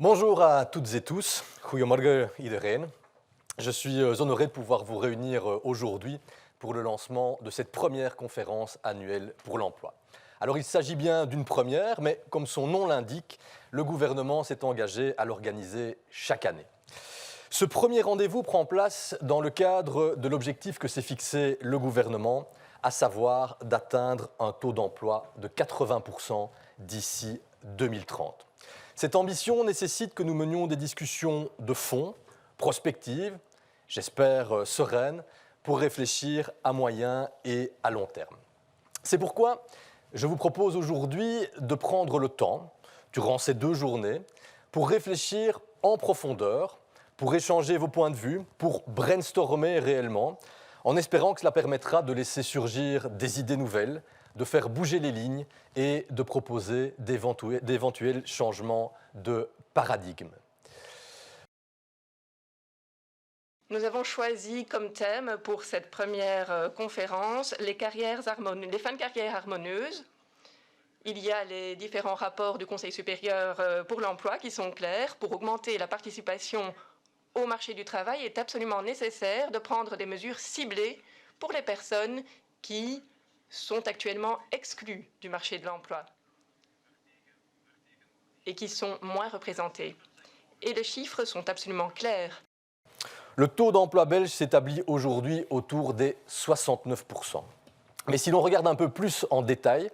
Bonjour à toutes et tous. Goedemorgen iedereen. Je suis honoré de pouvoir vous réunir aujourd'hui pour le lancement de cette première conférence annuelle pour l'emploi. Alors il s'agit bien d'une première, mais comme son nom l'indique, le gouvernement s'est engagé à l'organiser chaque année. Ce premier rendez-vous prend place dans le cadre de l'objectif que s'est fixé le gouvernement, à savoir d'atteindre un taux d'emploi de 80% d'ici 2030. Cette ambition nécessite que nous menions des discussions de fond, prospectives, j'espère sereines, pour réfléchir à moyen et à long terme. C'est pourquoi je vous propose aujourd'hui de prendre le temps, durant ces 2 journées, pour réfléchir en profondeur, pour échanger vos points de vue, pour brainstormer réellement, en espérant que cela permettra de laisser surgir des idées nouvelles, de faire bouger les lignes et de proposer d'éventuels changements de paradigme. Nous avons choisi comme thème pour cette première conférence les fins de carrière harmonieuses. Il y a les différents rapports du Conseil supérieur pour l'emploi qui sont clairs. Pour augmenter la participation au marché du travail, il est absolument nécessaire de prendre des mesures ciblées pour les personnes qui sont actuellement exclues du marché de l'emploi et qui sont moins représentées. Et les chiffres sont absolument clairs. Le taux d'emploi belge s'établit aujourd'hui autour des 69%. Mais si l'on regarde un peu plus en détail,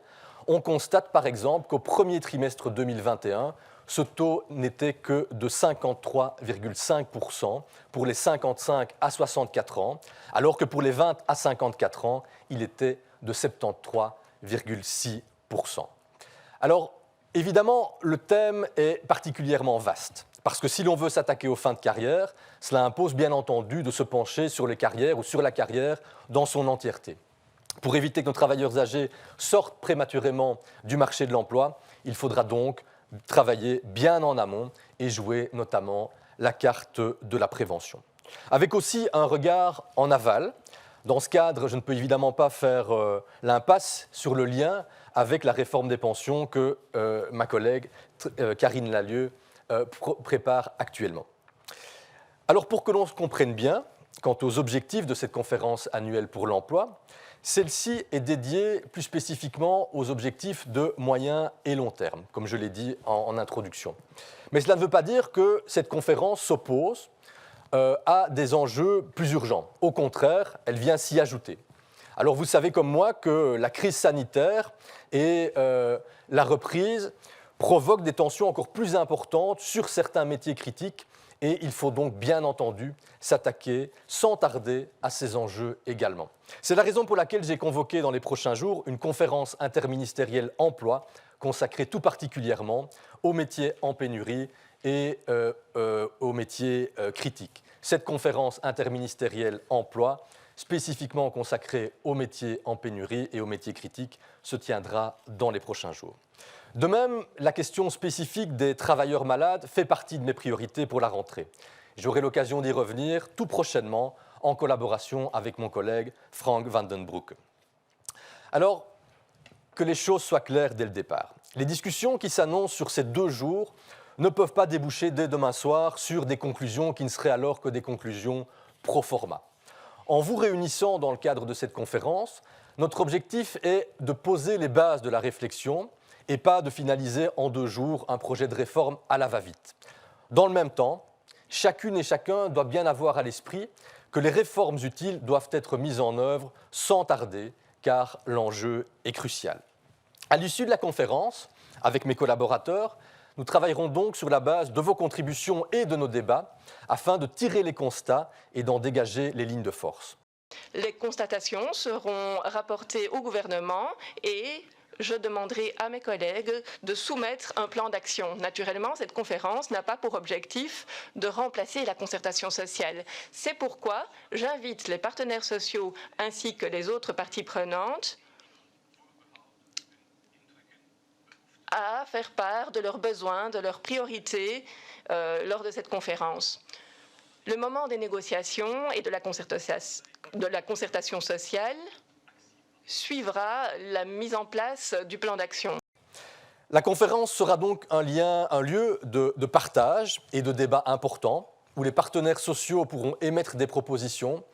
on constate par exemple qu'au premier trimestre 2021, ce taux n'était que de 53,5% pour les 55 à 64 ans, alors que pour les 20 à 54 ans, il était de 73,6%. Alors, évidemment, le thème est particulièrement vaste, parce que si l'on veut s'attaquer aux fins de carrière, cela impose bien entendu de se pencher sur les carrières ou sur la carrière dans son entièreté. Pour éviter que nos travailleurs âgés sortent prématurément du marché de l'emploi, il faudra donc travailler bien en amont et jouer notamment la carte de la prévention. Avec aussi un regard en aval. Dans ce cadre, je ne peux évidemment pas faire l'impasse sur le lien avec la réforme des pensions que ma collègue Karine Lallieu prépare actuellement. Alors pour que l'on se comprenne bien, quant aux objectifs de cette conférence annuelle pour l'emploi, celle-ci est dédiée plus spécifiquement aux objectifs de moyen et long terme, comme je l'ai dit en introduction. Mais cela ne veut pas dire que cette conférence s'oppose à des enjeux plus urgents. Au contraire, elle vient s'y ajouter. Alors vous savez comme moi que la crise sanitaire et la reprise provoquent des tensions encore plus importantes sur certains métiers critiques et il faut donc bien entendu s'attaquer sans tarder à ces enjeux également. C'est la raison pour laquelle j'ai convoqué dans les prochains jours une conférence interministérielle emploi consacrée tout particulièrement aux métiers en pénurie et aux métiers critiques. Cette conférence interministérielle emploi, spécifiquement consacrée aux métiers en pénurie et aux métiers critiques, se tiendra dans les prochains jours. De même, la question spécifique des travailleurs malades fait partie de mes priorités pour la rentrée. J'aurai l'occasion d'y revenir tout prochainement en collaboration avec mon collègue Frank van den Broeke. Alors, que les choses soient claires dès le départ. Les discussions qui s'annoncent sur ces 2 jours ne peuvent pas déboucher dès demain soir sur des conclusions qui ne seraient alors que des conclusions pro forma. En vous réunissant dans le cadre de cette conférence, notre objectif est de poser les bases de la réflexion et pas de finaliser en 2 jours un projet de réforme à la va-vite. Dans le même temps, chacune et chacun doit bien avoir à l'esprit que les réformes utiles doivent être mises en œuvre sans tarder, car l'enjeu est crucial. À l'issue de la conférence, avec mes collaborateurs, nous travaillerons donc sur la base de vos contributions et de nos débats afin de tirer les constats et d'en dégager les lignes de force. Les constatations seront rapportées au gouvernement et je demanderai à mes collègues de soumettre un plan d'action. Naturellement, cette conférence n'a pas pour objectif de remplacer la concertation sociale. C'est pourquoi j'invite les partenaires sociaux ainsi que les autres parties prenantes à faire part de leurs besoins, de leurs priorités lors de cette conférence. Le moment des négociations et de la concertation sociale suivra la mise en place du plan d'action. La conférence sera donc un lieu de partage et de débat important, où les partenaires sociaux pourront émettre des propositions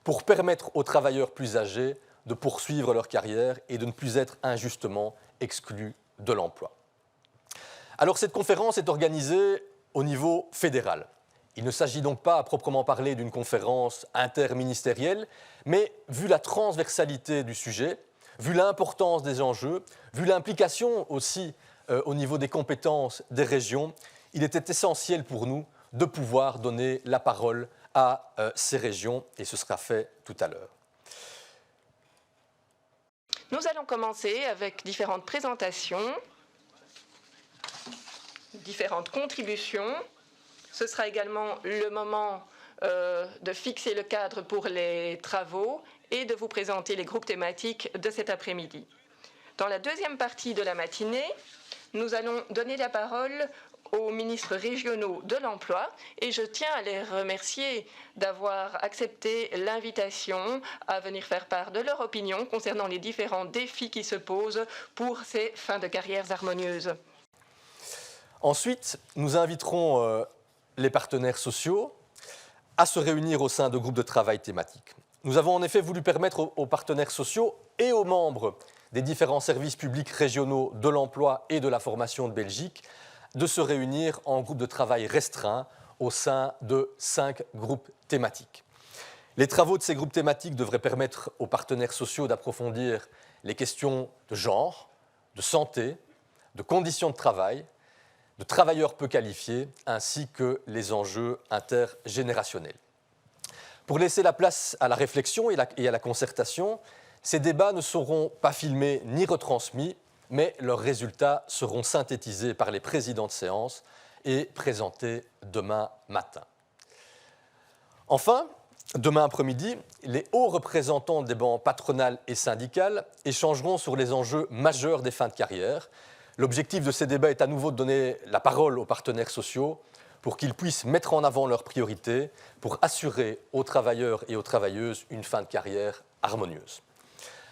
pour permettre aux travailleurs plus âgés de poursuivre leur carrière et de ne plus être injustement exclus de l'emploi. Alors cette conférence est organisée au niveau fédéral. Il ne s'agit donc pas à proprement parler d'une conférence interministérielle, mais vu la transversalité du sujet, vu l'importance des enjeux, vu l'implication aussi au niveau des compétences des régions, il était essentiel pour nous de pouvoir donner la parole à ces régions, et ce sera fait tout à l'heure. Nous allons commencer avec différentes présentations, différentes contributions. Ce sera également le moment de fixer le cadre pour les travaux et de vous présenter les groupes thématiques de cet après-midi. Dans la deuxième partie de la matinée, nous allons donner la parole aux ministres régionaux de l'emploi et je tiens à les remercier d'avoir accepté l'invitation à venir faire part de leur opinion concernant les différents défis qui se posent pour ces fins de carrières harmonieuses. Ensuite, nous inviterons les partenaires sociaux à se réunir au sein de groupes de travail thématiques. Nous avons en effet voulu permettre aux partenaires sociaux et aux membres des différents services publics régionaux de l'emploi et de la formation de Belgique de se réunir en groupe de travail restreint au sein de 5 groupes thématiques. Les travaux de ces groupes thématiques devraient permettre aux partenaires sociaux d'approfondir les questions de genre, de santé, de conditions de travail, de travailleurs peu qualifiés, ainsi que les enjeux intergénérationnels. Pour laisser la place à la réflexion et à la concertation, ces débats ne seront pas filmés ni retransmis, mais leurs résultats seront synthétisés par les présidents de séance et présentés demain matin. Enfin, demain après-midi, les hauts représentants des bancs patronales et syndicales échangeront sur les enjeux majeurs des fins de carrière. L'objectif de ces débats est à nouveau de donner la parole aux partenaires sociaux pour qu'ils puissent mettre en avant leurs priorités pour assurer aux travailleurs et aux travailleuses une fin de carrière harmonieuse.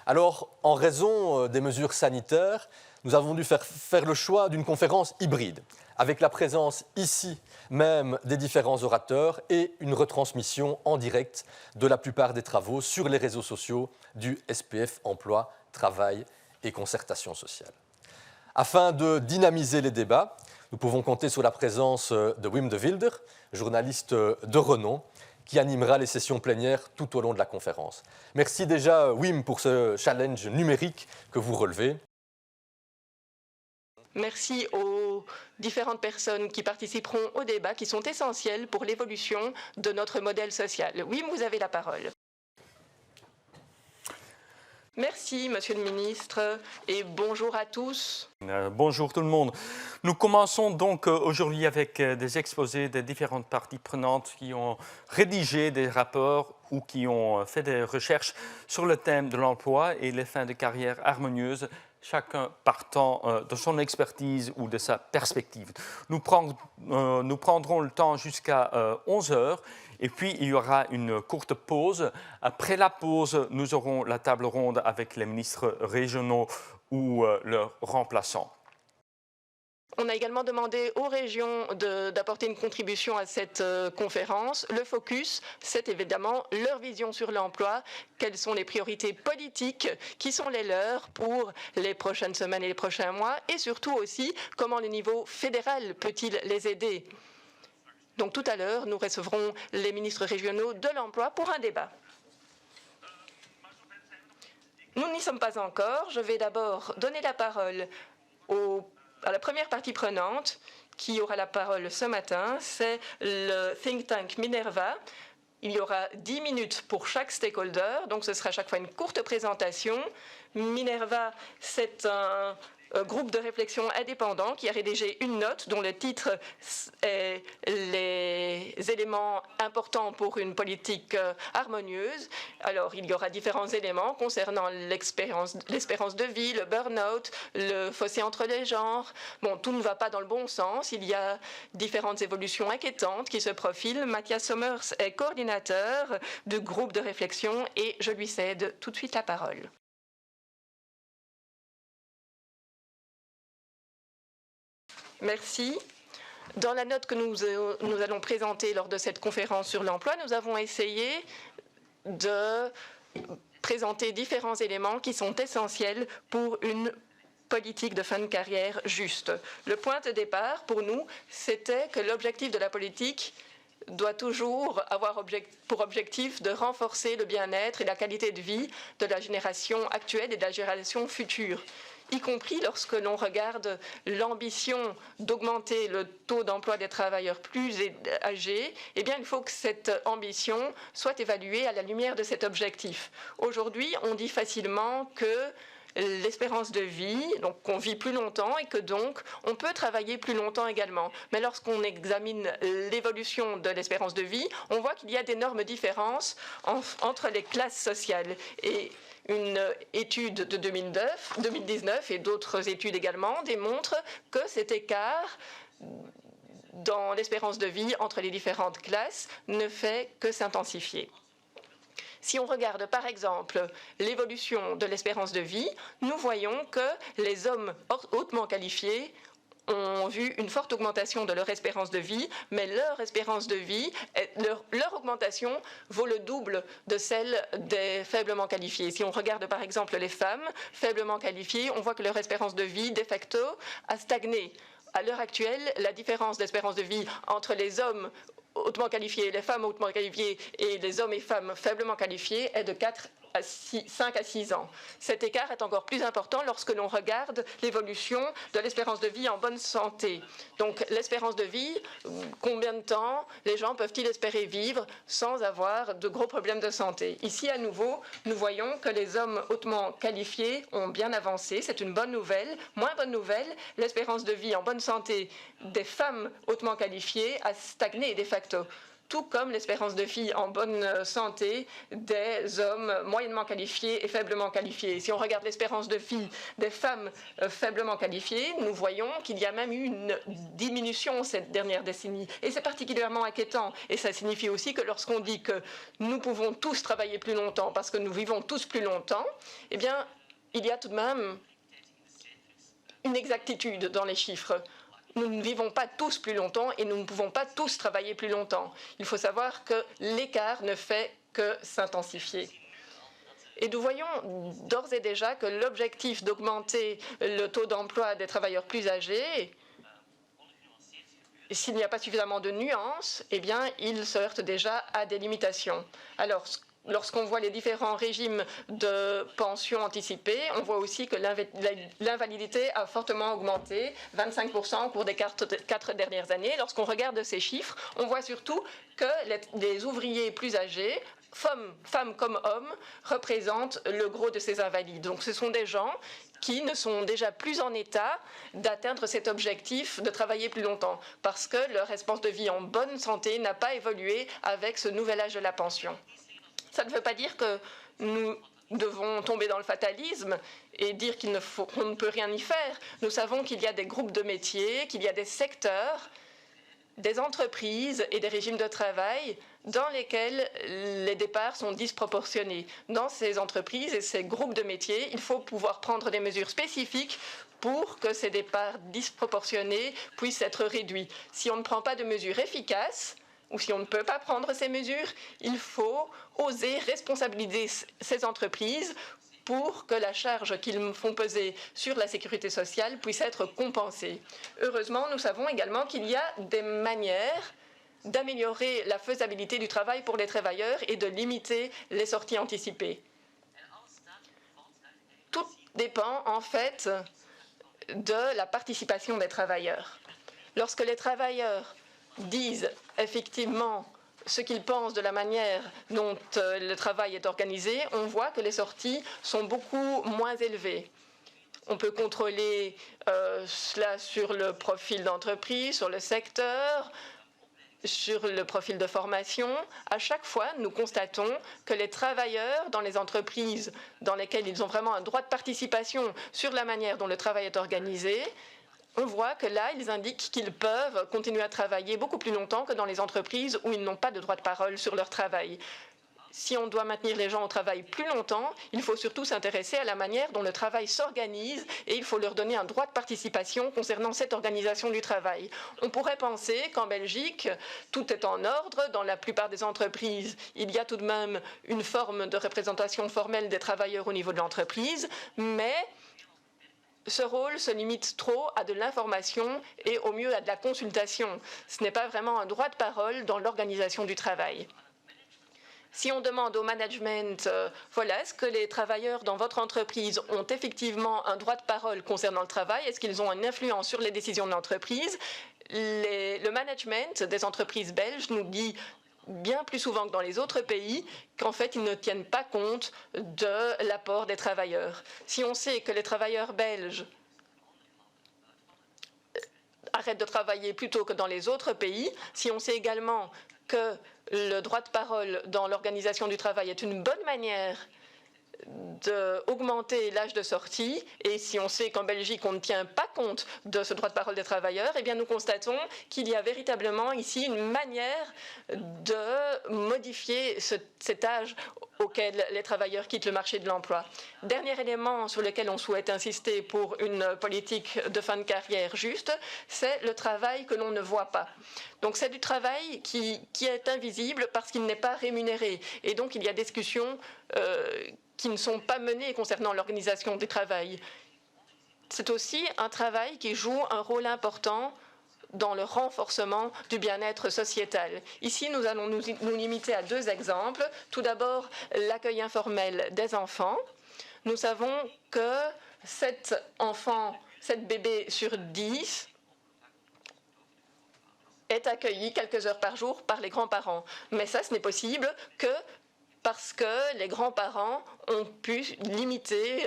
Alors, en raison des mesures sanitaires, nous avons dû faire le choix d'une conférence hybride, avec la présence ici même des différents orateurs et une retransmission en direct de la plupart des travaux sur les réseaux sociaux du SPF Emploi, Travail et Concertation sociale. Afin de dynamiser les débats, nous pouvons compter sur la présence de Wim de Wilder, journaliste de renom, qui animera les sessions plénières tout au long de la conférence. Merci déjà, Wim, pour ce challenge numérique que vous relevez. Merci aux différentes personnes qui participeront au débat, qui sont essentielles pour l'évolution de notre modèle social. Wim, vous avez la parole. Merci, Monsieur le Ministre, et bonjour à tous. Bonjour tout le monde. Nous commençons donc aujourd'hui avec des exposés des différentes parties prenantes qui ont rédigé des rapports ou qui ont fait des recherches sur le thème de l'emploi et les fins de carrière harmonieuses, chacun partant de son expertise ou de sa perspective. Nous prendrons le temps jusqu'à 11 heures. Et puis, il y aura une courte pause. Après la pause, nous aurons la table ronde avec les ministres régionaux ou leurs remplaçants. On a également demandé aux régions d'apporter une contribution à cette conférence. Le focus, c'est évidemment leur vision sur l'emploi, quelles sont les priorités politiques qui sont les leurs pour les prochaines semaines et les prochains mois, et surtout aussi comment le niveau fédéral peut-il les aider. Donc tout à l'heure, nous recevrons les ministres régionaux de l'emploi pour un débat. Nous n'y sommes pas encore. Je vais d'abord donner la parole à la première partie prenante qui aura la parole ce matin. C'est le think tank Minerva. Il y aura 10 minutes pour chaque stakeholder, donc ce sera à chaque fois une courte présentation. Minerva, c'est un groupe de réflexion indépendant qui a rédigé une note dont le titre est « Les éléments importants pour une politique harmonieuse ». Alors, il y aura différents éléments concernant l'espérance de vie, le burn-out, le fossé entre les genres. Bon, tout ne va pas dans le bon sens. Il y a différentes évolutions inquiétantes qui se profilent. Mathias Sommers est coordinateur du groupe de réflexion et je lui cède tout de suite la parole. Merci. Dans la note que nous allons présenter lors de cette conférence sur l'emploi, nous avons essayé de présenter différents éléments qui sont essentiels pour une politique de fin de carrière juste. Le point de départ pour nous, c'était que l'objectif de la politique doit toujours avoir pour objectif de renforcer le bien-être et la qualité de vie de la génération actuelle et de la génération future, y compris lorsque l'on regarde l'ambition d'augmenter le taux d'emploi des travailleurs plus âgés. Eh bien, il faut que cette ambition soit évaluée à la lumière de cet objectif. Aujourd'hui, on dit facilement que l'espérance de vie, donc qu'on vit plus longtemps et que donc on peut travailler plus longtemps également. Mais lorsqu'on examine l'évolution de l'espérance de vie, on voit qu'il y a d'énormes différences entre les classes sociales. Et une étude de 2019 et d'autres études également démontrent que cet écart dans l'espérance de vie entre les différentes classes ne fait que s'intensifier. Si on regarde par exemple l'évolution de l'espérance de vie, nous voyons que les hommes hautement qualifiés ont vu une forte augmentation de leur espérance de vie, mais leur espérance de vie, leur augmentation vaut le double de celle des faiblement qualifiés. Si on regarde par exemple les femmes faiblement qualifiées, on voit que leur espérance de vie, de facto, a stagné. À l'heure actuelle, la différence d'espérance de vie entre les hommes hautement qualifiés, les femmes hautement qualifiées et les hommes et femmes faiblement qualifiés est de 5 à 6 ans. Cet écart est encore plus important lorsque l'on regarde l'évolution de l'espérance de vie en bonne santé. Donc l'espérance de vie, combien de temps les gens peuvent-ils espérer vivre sans avoir de gros problèmes de santé? Ici, à nouveau, nous voyons que les hommes hautement qualifiés ont bien avancé. C'est une bonne nouvelle. Moins bonne nouvelle, l'espérance de vie en bonne santé des femmes hautement qualifiées a stagné de facto, tout comme l'espérance de vie en bonne santé des hommes moyennement qualifiés et faiblement qualifiés. Si on regarde l'espérance de vie des femmes faiblement qualifiées, nous voyons qu'il y a même eu une diminution cette dernière décennie. Et c'est particulièrement inquiétant. Et ça signifie aussi que lorsqu'on dit que nous pouvons tous travailler plus longtemps parce que nous vivons tous plus longtemps, eh bien, il y a tout de même une exactitude dans les chiffres. Nous ne vivons pas tous plus longtemps et nous ne pouvons pas tous travailler plus longtemps. Il faut savoir que l'écart ne fait que s'intensifier. Et nous voyons d'ores et déjà que l'objectif d'augmenter le taux d'emploi des travailleurs plus âgés, s'il n'y a pas suffisamment de nuances, eh bien, il se heurte déjà à des limitations. Alors, lorsqu'on voit les différents régimes de pension anticipée, on voit aussi que l'invalidité a fortement augmenté, 25% au cours des 4 dernières années. Lorsqu'on regarde ces chiffres, on voit surtout que les ouvriers plus âgés, femmes comme hommes, représentent le gros de ces invalides. Donc ce sont des gens qui ne sont déjà plus en état d'atteindre cet objectif de travailler plus longtemps, parce que leur espérance de vie en bonne santé n'a pas évolué avec ce nouvel âge de la pension. Ça ne veut pas dire que nous devons tomber dans le fatalisme et dire qu'on ne peut rien y faire. Nous savons qu'il y a des groupes de métiers, qu'il y a des secteurs, des entreprises et des régimes de travail dans lesquels les départs sont disproportionnés. Dans ces entreprises et ces groupes de métiers, il faut pouvoir prendre des mesures spécifiques pour que ces départs disproportionnés puissent être réduits. Si on ne prend pas de mesures efficaces, ou si on ne peut pas prendre ces mesures, il faut oser responsabiliser ces entreprises pour que la charge qu'ils font peser sur la sécurité sociale puisse être compensée. Heureusement, nous savons également qu'il y a des manières d'améliorer la faisabilité du travail pour les travailleurs et de limiter les sorties anticipées. Tout dépend en fait de la participation des travailleurs. Lorsque les travailleurs disent effectivement ce qu'ils pensent de la manière dont le travail est organisé, on voit que les sorties sont beaucoup moins élevées. On peut contrôler cela sur le profil d'entreprise, sur le secteur, sur le profil de formation. À chaque fois, nous constatons que les travailleurs dans les entreprises dans lesquelles ils ont vraiment un droit de participation sur la manière dont le travail est organisé, on voit que là, ils indiquent qu'ils peuvent continuer à travailler beaucoup plus longtemps que dans les entreprises où ils n'ont pas de droit de parole sur leur travail. Si on doit maintenir les gens au travail plus longtemps, il faut surtout s'intéresser à la manière dont le travail s'organise et il faut leur donner un droit de participation concernant cette organisation du travail. On pourrait penser qu'en Belgique, tout est en ordre. Dans la plupart des entreprises, il y a tout de même une forme de représentation formelle des travailleurs au niveau de l'entreprise, mais ce rôle se limite trop à de l'information et au mieux à de la consultation. Ce n'est pas vraiment un droit de parole dans l'organisation du travail. Si on demande au management, voilà, est-ce que les travailleurs dans votre entreprise ont effectivement un droit de parole concernant le travail? Est-ce qu'ils ont une influence sur les décisions de l'entreprise? Le management des entreprises belges nous dit bien plus souvent que dans les autres pays qu'en fait, ils ne tiennent pas compte de l'apport des travailleurs. Si on sait que les travailleurs belges arrêtent de travailler plus tôt que dans les autres pays, si on sait également que le droit de parole dans l'organisation du travail est une bonne manière d'augmenter l'âge de sortie, et si on sait qu'en Belgique on ne tient pas compte de ce droit de parole des travailleurs, eh bien nous constatons qu'il y a véritablement ici une manière de modifier cet âge auquel les travailleurs quittent le marché de l'emploi. Dernier élément sur lequel on souhaite insister pour une politique de fin de carrière juste, c'est le travail que l'on ne voit pas. Donc c'est du travail qui est invisible parce qu'il n'est pas rémunéré, et donc il y a des discussions qui ne sont pas menées concernant l'organisation du travail. C'est aussi un travail qui joue un rôle important dans le renforcement du bien-être sociétal. Ici, nous allons nous limiter à 2 exemples. Tout d'abord, l'accueil informel des enfants. Nous savons que 7 bébés sur 10 est accueilli quelques heures par jour par les grands-parents. Mais ça, ce n'est possible que parce que les grands-parents ont pu limiter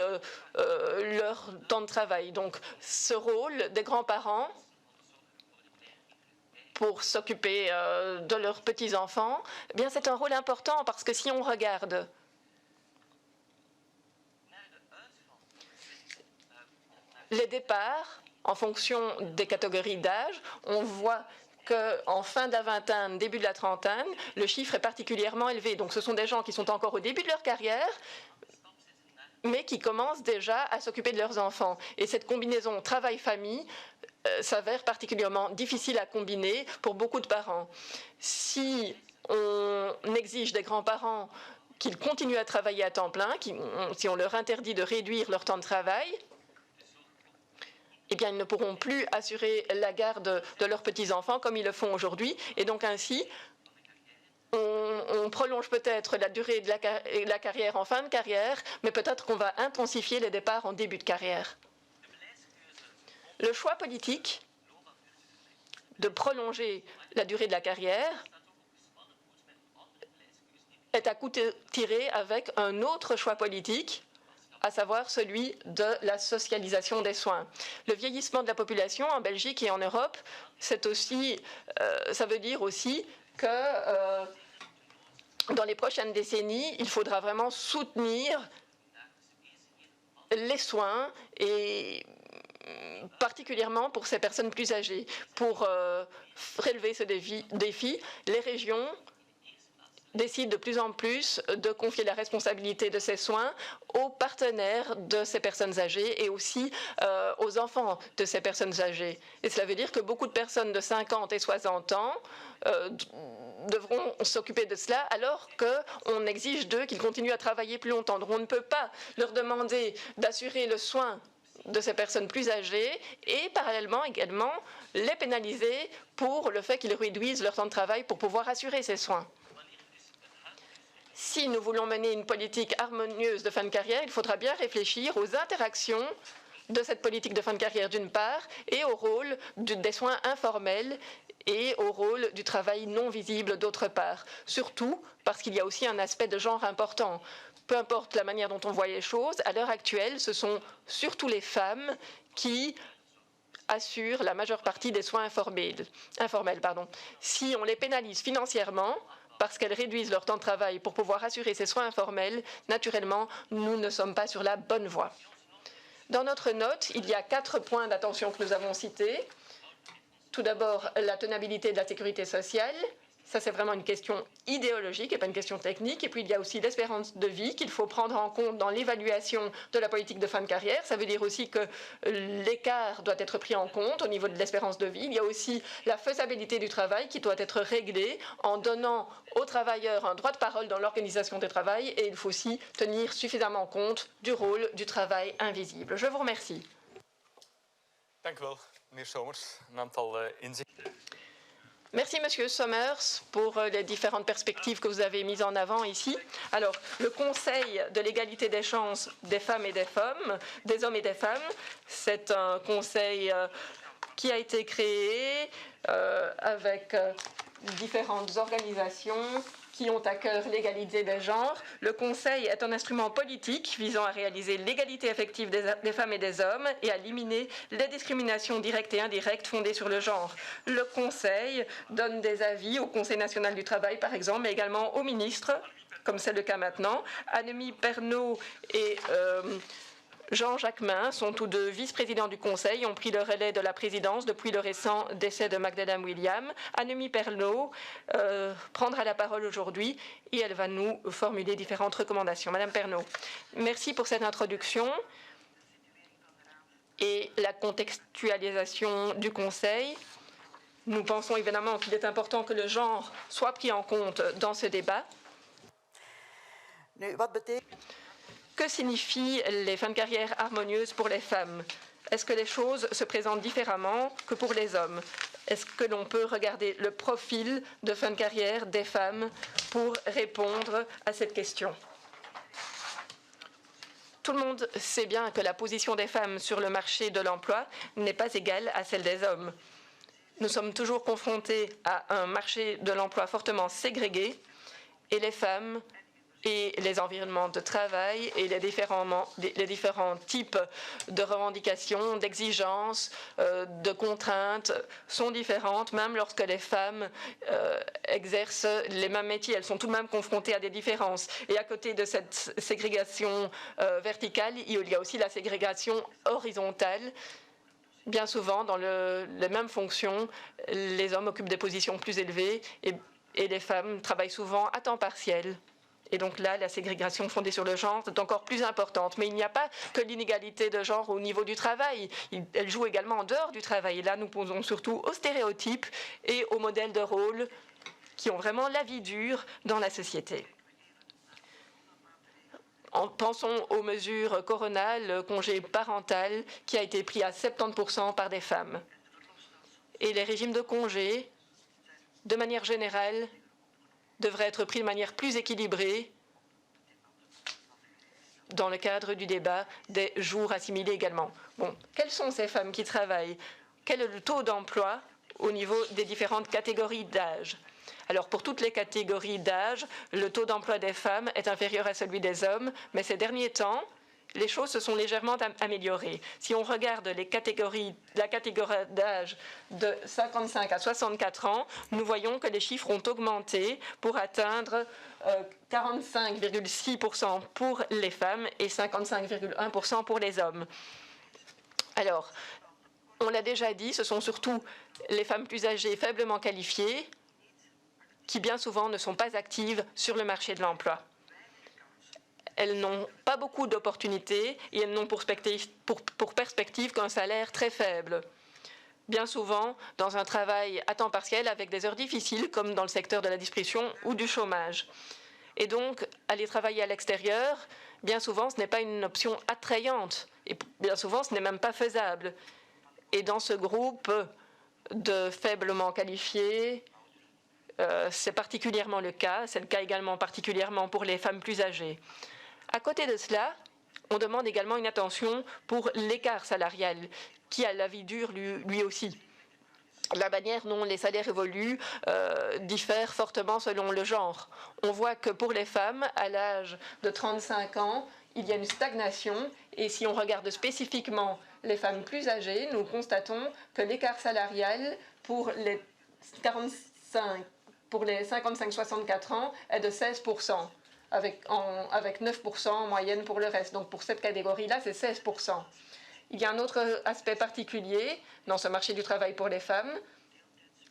leur temps de travail. Donc, ce rôle des grands-parents pour s'occuper de leurs petits-enfants, eh bien, c'est un rôle important parce que si on regarde les départs en fonction des catégories d'âge, on voit qu'en fin de la vingtaine, début de la trentaine, le chiffre est particulièrement élevé. Donc ce sont des gens qui sont encore au début de leur carrière, mais qui commencent déjà à s'occuper de leurs enfants. Et cette combinaison travail-famille s'avère particulièrement difficile à combiner pour beaucoup de parents. Si on exige des grands-parents qu'ils continuent à travailler à temps plein, si on leur interdit de réduire leur temps de travail, eh bien, ils ne pourront plus assurer la garde de leurs petits-enfants comme ils le font aujourd'hui. Et donc ainsi, on prolonge peut-être la durée de la carrière en fin de carrière, mais peut-être qu'on va intensifier les départs en début de carrière. Le choix politique de prolonger la durée de la carrière est à coup tiré avec un autre choix politique, à savoir celui de la socialisation des soins. Le vieillissement de la population en Belgique et en Europe, c'est aussi, ça veut dire aussi que dans les prochaines décennies, il faudra vraiment soutenir les soins, et particulièrement pour ces personnes plus âgées. Pour relever ce défi, les régions décident de plus en plus de confier la responsabilité de ces soins aux partenaires de ces personnes âgées et aussi aux enfants de ces personnes âgées. Et cela veut dire que beaucoup de personnes de 50 et 60 ans devront s'occuper de cela alors qu'on exige d'eux qu'ils continuent à travailler plus longtemps. Donc on ne peut pas leur demander d'assurer le soin de ces personnes plus âgées et parallèlement également les pénaliser pour le fait qu'ils réduisent leur temps de travail pour pouvoir assurer ces soins. Si nous voulons mener une politique harmonieuse de fin de carrière, il faudra bien réfléchir aux interactions de cette politique de fin de carrière d'une part et au rôle des soins informels et au rôle du travail non visible d'autre part. Surtout parce qu'il y a aussi un aspect de genre important. Peu importe la manière dont on voit les choses, à l'heure actuelle, ce sont surtout les femmes qui assurent la majeure partie des soins informels. Si on les pénalise financièrement, parce qu'elles réduisent leur temps de travail pour pouvoir assurer ces soins informels, naturellement, nous ne sommes pas sur la bonne voie. Dans notre note, il y a 4 points d'attention que nous avons cités. Tout d'abord, la tenabilité de la sécurité sociale, Ça, c'est vraiment une question idéologique et pas une question technique. Et puis, il y a aussi l'espérance de vie qu'il faut prendre en compte dans l'évaluation de la politique de fin de carrière. Ça veut dire aussi que l'écart doit être pris en compte au niveau de l'espérance de vie. Il y a aussi la faisabilité du travail qui doit être réglée en donnant aux travailleurs un droit de parole dans l'organisation du travail. Et il faut aussi tenir suffisamment compte du rôle du travail invisible. Je vous remercie. Dank u wel, meneer Somers. Een aantal inzichten. Merci, Monsieur Somers, pour les différentes perspectives que vous avez mises en avant ici. Alors, le Conseil de l'égalité des chances des femmes et des hommes et des femmes, c'est un conseil qui a été créé avec différentes organisations qui ont à cœur l'égalité des genres. Le Conseil est un instrument politique visant à réaliser l'égalité effective des femmes et des hommes et à éliminer les discriminations directes et indirectes fondées sur le genre. Le Conseil donne des avis au Conseil national du travail, par exemple, mais également aux ministres, comme c'est le cas maintenant. Annemie Pernaut et Jean Jacquemin sont tous deux vice-présidents du Conseil, ont pris le relais de la présidence depuis le récent décès de Magdalene William. Annemie Pernaut prendra la parole aujourd'hui et elle va nous formuler différentes recommandations. Madame Pernaut, merci pour cette introduction et la contextualisation du Conseil. Nous pensons évidemment qu'il est important que le genre soit pris en compte dans ce débat. Que signifient les fins de carrière harmonieuses pour les femmes? Est-ce que les choses se présentent différemment que pour les hommes? Est-ce que l'on peut regarder le profil de fin de carrière des femmes pour répondre à cette question? Tout le monde sait bien que la position des femmes sur le marché de l'emploi n'est pas égale à celle des hommes. Nous sommes toujours confrontés à un marché de l'emploi fortement ségrégué et les femmes et les environnements de travail et les différents types de revendications, d'exigences, de contraintes sont différentes. Même lorsque les femmes exercent les mêmes métiers, elles sont tout de même confrontées à des différences. Et à côté de cette ségrégation verticale, il y a aussi la ségrégation horizontale. Bien souvent, dans les mêmes fonctions, les hommes occupent des positions plus élevées et les femmes travaillent souvent à temps partiel. Et donc là, la ségrégation fondée sur le genre est encore plus importante. Mais il n'y a pas que l'inégalité de genre au niveau du travail. Elle joue également en dehors du travail. Et là, nous posons surtout aux stéréotypes et aux modèles de rôle qui ont vraiment la vie dure dans la société. Pensons aux mesures coronales, le congé parental qui a été pris à 70% par des femmes. Et les régimes de congé, de manière générale, devrait être pris de manière plus équilibrée dans le cadre du débat des jours assimilés également. Bon, quelles sont ces femmes qui travaillent? Quel est le taux d'emploi au niveau des différentes catégories d'âge? Alors, pour toutes les catégories d'âge, le taux d'emploi des femmes est inférieur à celui des hommes, mais ces derniers temps, les choses se sont légèrement améliorées. Si on regarde la catégorie d'âge de 55 à 64 ans, nous voyons que les chiffres ont augmenté pour atteindre 45,6% pour les femmes et 55,1% pour les hommes. Alors, on l'a déjà dit, ce sont surtout les femmes plus âgées, faiblement qualifiées, qui bien souvent ne sont pas actives sur le marché de l'emploi. Elles n'ont pas beaucoup d'opportunités et elles n'ont pour perspective qu'un salaire très faible. Bien souvent, dans un travail à temps partiel avec des heures difficiles, comme dans le secteur de la distribution ou du chômage. Et donc, aller travailler à l'extérieur, bien souvent, ce n'est pas une option attrayante. Et bien souvent, ce n'est même pas faisable. Et dans ce groupe de faiblement qualifiés, c'est particulièrement le cas. C'est le cas également particulièrement pour les femmes plus âgées. À côté de cela, on demande également une attention pour l'écart salarial, qui a la vie dure lui aussi. La manière dont les salaires évoluent diffère fortement selon le genre. On voit que pour les femmes, à l'âge de 35 ans, il y a une stagnation. Et si on regarde spécifiquement les femmes plus âgées, nous constatons que l'écart salarial pour les 55-64 ans est de 16%. Avec 9% en moyenne pour le reste. Donc pour cette catégorie-là, c'est 16%. Il y a un autre aspect particulier dans ce marché du travail pour les femmes,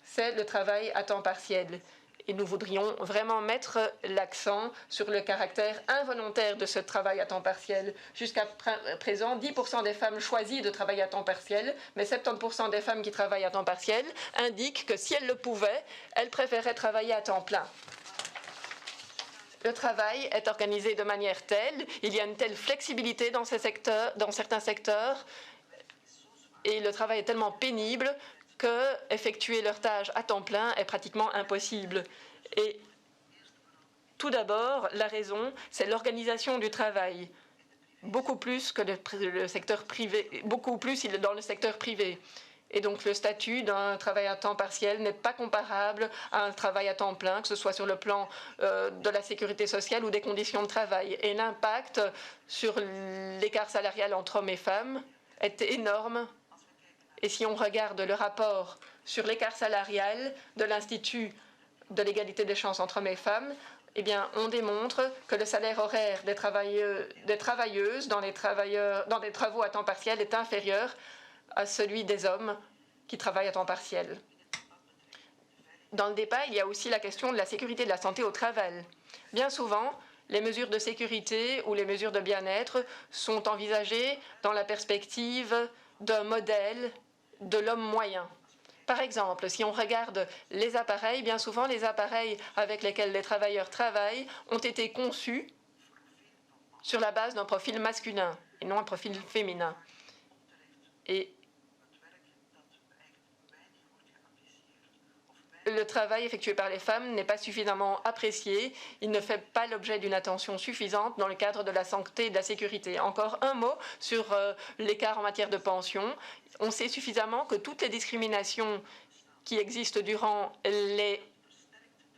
c'est le travail à temps partiel. Et nous voudrions vraiment mettre l'accent sur le caractère involontaire de ce travail à temps partiel. Jusqu'à présent, 10% des femmes choisissent de travailler à temps partiel, mais 70% des femmes qui travaillent à temps partiel indiquent que si elles le pouvaient, elles préféreraient travailler à temps plein. Le travail est organisé de manière telle, il y a une telle flexibilité dans certains secteurs, et le travail est tellement pénible que effectuer leurs tâches à temps plein est pratiquement impossible. Et tout d'abord, la raison, c'est l'organisation du travail, beaucoup plus que le secteur privé, beaucoup plus dans le secteur privé. Et donc le statut d'un travail à temps partiel n'est pas comparable à un travail à temps plein, que ce soit sur le plan de la sécurité sociale ou des conditions de travail. Et l'impact sur l'écart salarial entre hommes et femmes est énorme. Et si on regarde le rapport sur l'écart salarial de l'Institut de l'égalité des chances entre hommes et femmes, eh bien, on démontre que le salaire horaire des travailleuses dans des travaux à temps partiel est inférieur à celui des hommes qui travaillent à temps partiel. Dans le débat, il y a aussi la question de la sécurité et de la santé au travail. Bien souvent, les mesures de sécurité ou les mesures de bien-être sont envisagées dans la perspective d'un modèle de l'homme moyen. Par exemple, si on regarde les appareils, bien souvent les appareils avec lesquels les travailleurs travaillent ont été conçus sur la base d'un profil masculin et non un profil féminin. Et le travail effectué par les femmes n'est pas suffisamment apprécié, il ne fait pas l'objet d'une attention suffisante dans le cadre de la santé et de la sécurité. Encore un mot sur l'écart en matière de pension. On sait suffisamment que toutes les discriminations qui existent durant les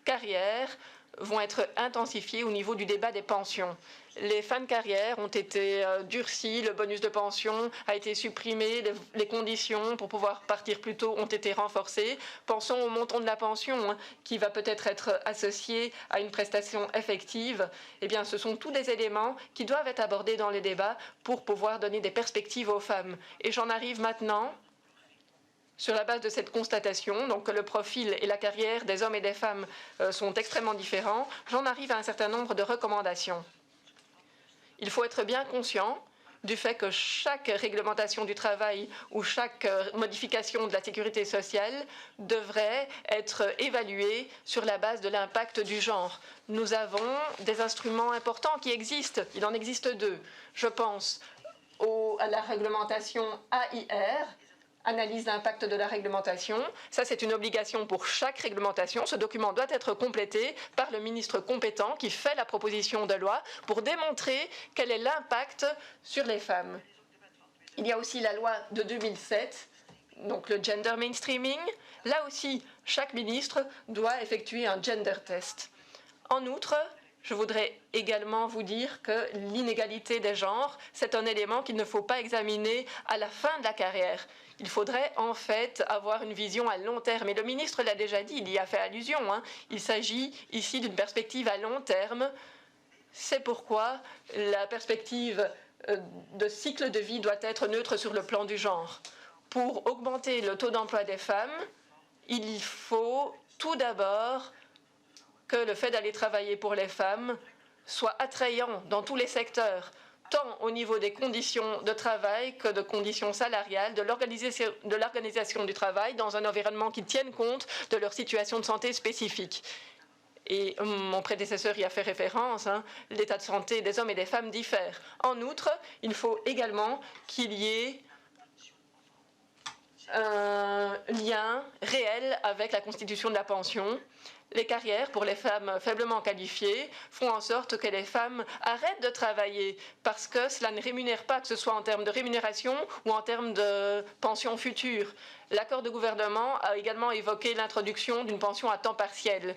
carrières vont être intensifiées au niveau du débat des pensions. Les fins de carrière ont été durcies, le bonus de pension a été supprimé, les conditions pour pouvoir partir plus tôt ont été renforcées. Pensons au montant de la pension qui va peut-être être associé à une prestation effective. Eh bien, ce sont tous des éléments qui doivent être abordés dans les débats pour pouvoir donner des perspectives aux femmes. Et j'en arrive maintenant sur la base de cette constatation, donc que le profil et la carrière des hommes et des femmes sont extrêmement différents, j'en arrive à un certain nombre de recommandations. Il faut être bien conscient du fait que chaque réglementation du travail ou chaque modification de la sécurité sociale devrait être évaluée sur la base de l'impact du genre. Nous avons des instruments importants qui existent. Il en existe deux. Je pense à la réglementation AIR, analyse d'impact de la réglementation. Ça, c'est une obligation pour chaque réglementation. Ce document doit être complété par le ministre compétent qui fait la proposition de loi pour démontrer quel est l'impact sur les femmes. Il y a aussi la loi de 2007, donc le gender mainstreaming. Là aussi, chaque ministre doit effectuer un gender test. En outre, je voudrais également vous dire que l'inégalité des genres, c'est un élément qu'il ne faut pas examiner à la fin de la carrière. Il faudrait en fait avoir une vision à long terme. Et le ministre l'a déjà dit, il y a fait allusion. Il s'agit ici d'une perspective à long terme. C'est pourquoi la perspective de cycle de vie doit être neutre sur le plan du genre. Pour augmenter le taux d'emploi des femmes, il faut tout d'abord que le fait d'aller travailler pour les femmes soit attrayant dans tous les secteurs, tant au niveau des conditions de travail que de conditions salariales, de l'organisation du travail dans un environnement qui tienne compte de leur situation de santé spécifique. Et mon prédécesseur y a fait référence, l'état de santé des hommes et des femmes diffère. En outre, il faut également qu'il y ait un lien réel avec la constitution de la pension. Les carrières pour les femmes faiblement qualifiées font en sorte que les femmes arrêtent de travailler parce que cela ne rémunère pas, que ce soit en termes de rémunération ou en termes de pension future. L'accord de gouvernement a également évoqué l'introduction d'une pension à temps partiel.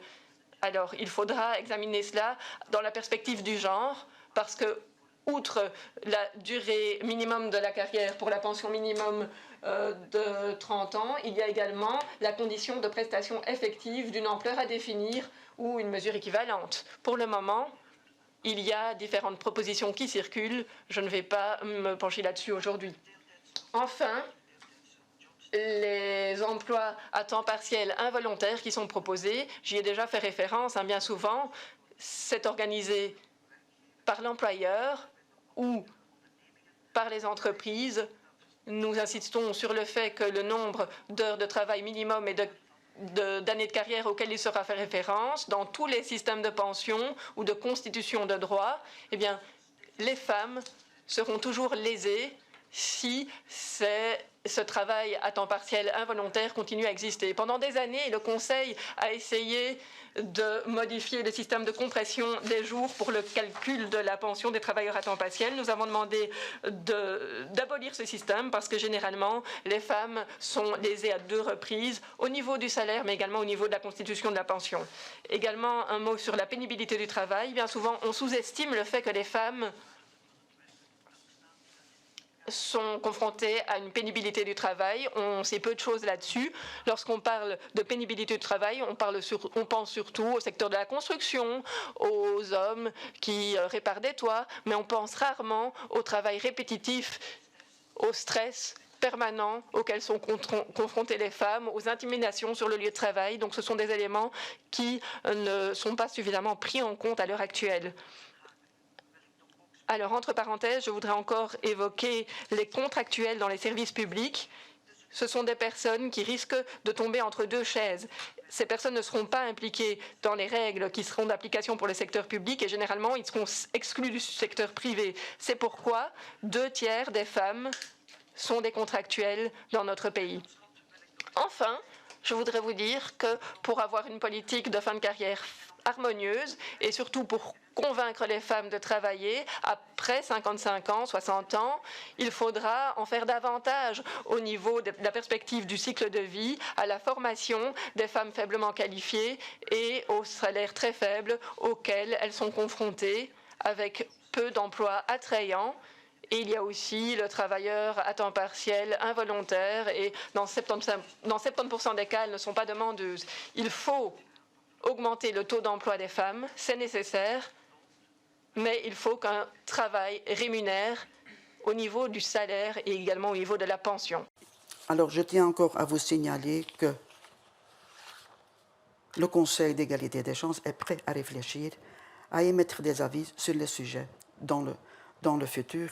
Alors, il faudra examiner cela dans la perspective du genre parce que, outre la durée minimum de la carrière pour la pension minimum de 30 ans, il y a également la condition de prestation effective d'une ampleur à définir ou une mesure équivalente. Pour le moment, il y a différentes propositions qui circulent. Je ne vais pas me pencher là-dessus aujourd'hui. Enfin, les emplois à temps partiel involontaires qui sont proposés, j'y ai déjà fait référence, bien souvent, c'est organisé par l'employeur ou par les entreprises. Nous insistons sur le fait que le nombre d'heures de travail minimum et d'années de carrière auxquelles il sera fait référence dans tous les systèmes de pension ou de constitution de droit, eh bien, les femmes seront toujours lésées si ce travail à temps partiel involontaire continue à exister. Pendant des années, le Conseil a essayé de modifier le système de compression des jours pour le calcul de la pension des travailleurs à temps partiel. Nous avons demandé d'abolir ce système parce que généralement, les femmes sont lésées à 2 reprises, au niveau du salaire, mais également au niveau de la constitution de la pension. Également, un mot sur la pénibilité du travail. Bien souvent, on sous-estime le fait que les femmes sont confrontés à une pénibilité du travail. On sait peu de choses là-dessus. Lorsqu'on parle de pénibilité du travail, on pense surtout au secteur de la construction, aux hommes qui réparent des toits, mais on pense rarement au travail répétitif, au stress permanent auxquels sont confrontées les femmes, aux intimidations sur le lieu de travail. Donc ce sont des éléments qui ne sont pas suffisamment pris en compte à l'heure actuelle. Alors, entre parenthèses, je voudrais encore évoquer les contractuels dans les services publics. Ce sont des personnes qui risquent de tomber entre 2 chaises. Ces personnes ne seront pas impliquées dans les règles qui seront d'application pour le secteur public et généralement, ils seront exclus du secteur privé. C'est pourquoi 2/3 des femmes sont des contractuels dans notre pays. Enfin, je voudrais vous dire que pour avoir une politique de fin de carrière harmonieuse et surtout pour convaincre les femmes de travailler après 55 ans, 60 ans, il faudra en faire davantage au niveau de la perspective du cycle de vie, à la formation des femmes faiblement qualifiées et aux salaires très faibles auxquels elles sont confrontées avec peu d'emplois attrayants. Et il y a aussi le travailleur à temps partiel involontaire et dans 70% des cas, elles ne sont pas demandeuses. Il faut augmenter le taux d'emploi des femmes, c'est nécessaire, mais il faut qu'un travail rémunère au niveau du salaire et également au niveau de la pension. Alors, je tiens encore à vous signaler que le Conseil d'égalité des chances est prêt à réfléchir, à émettre des avis sur les sujets dans le futur,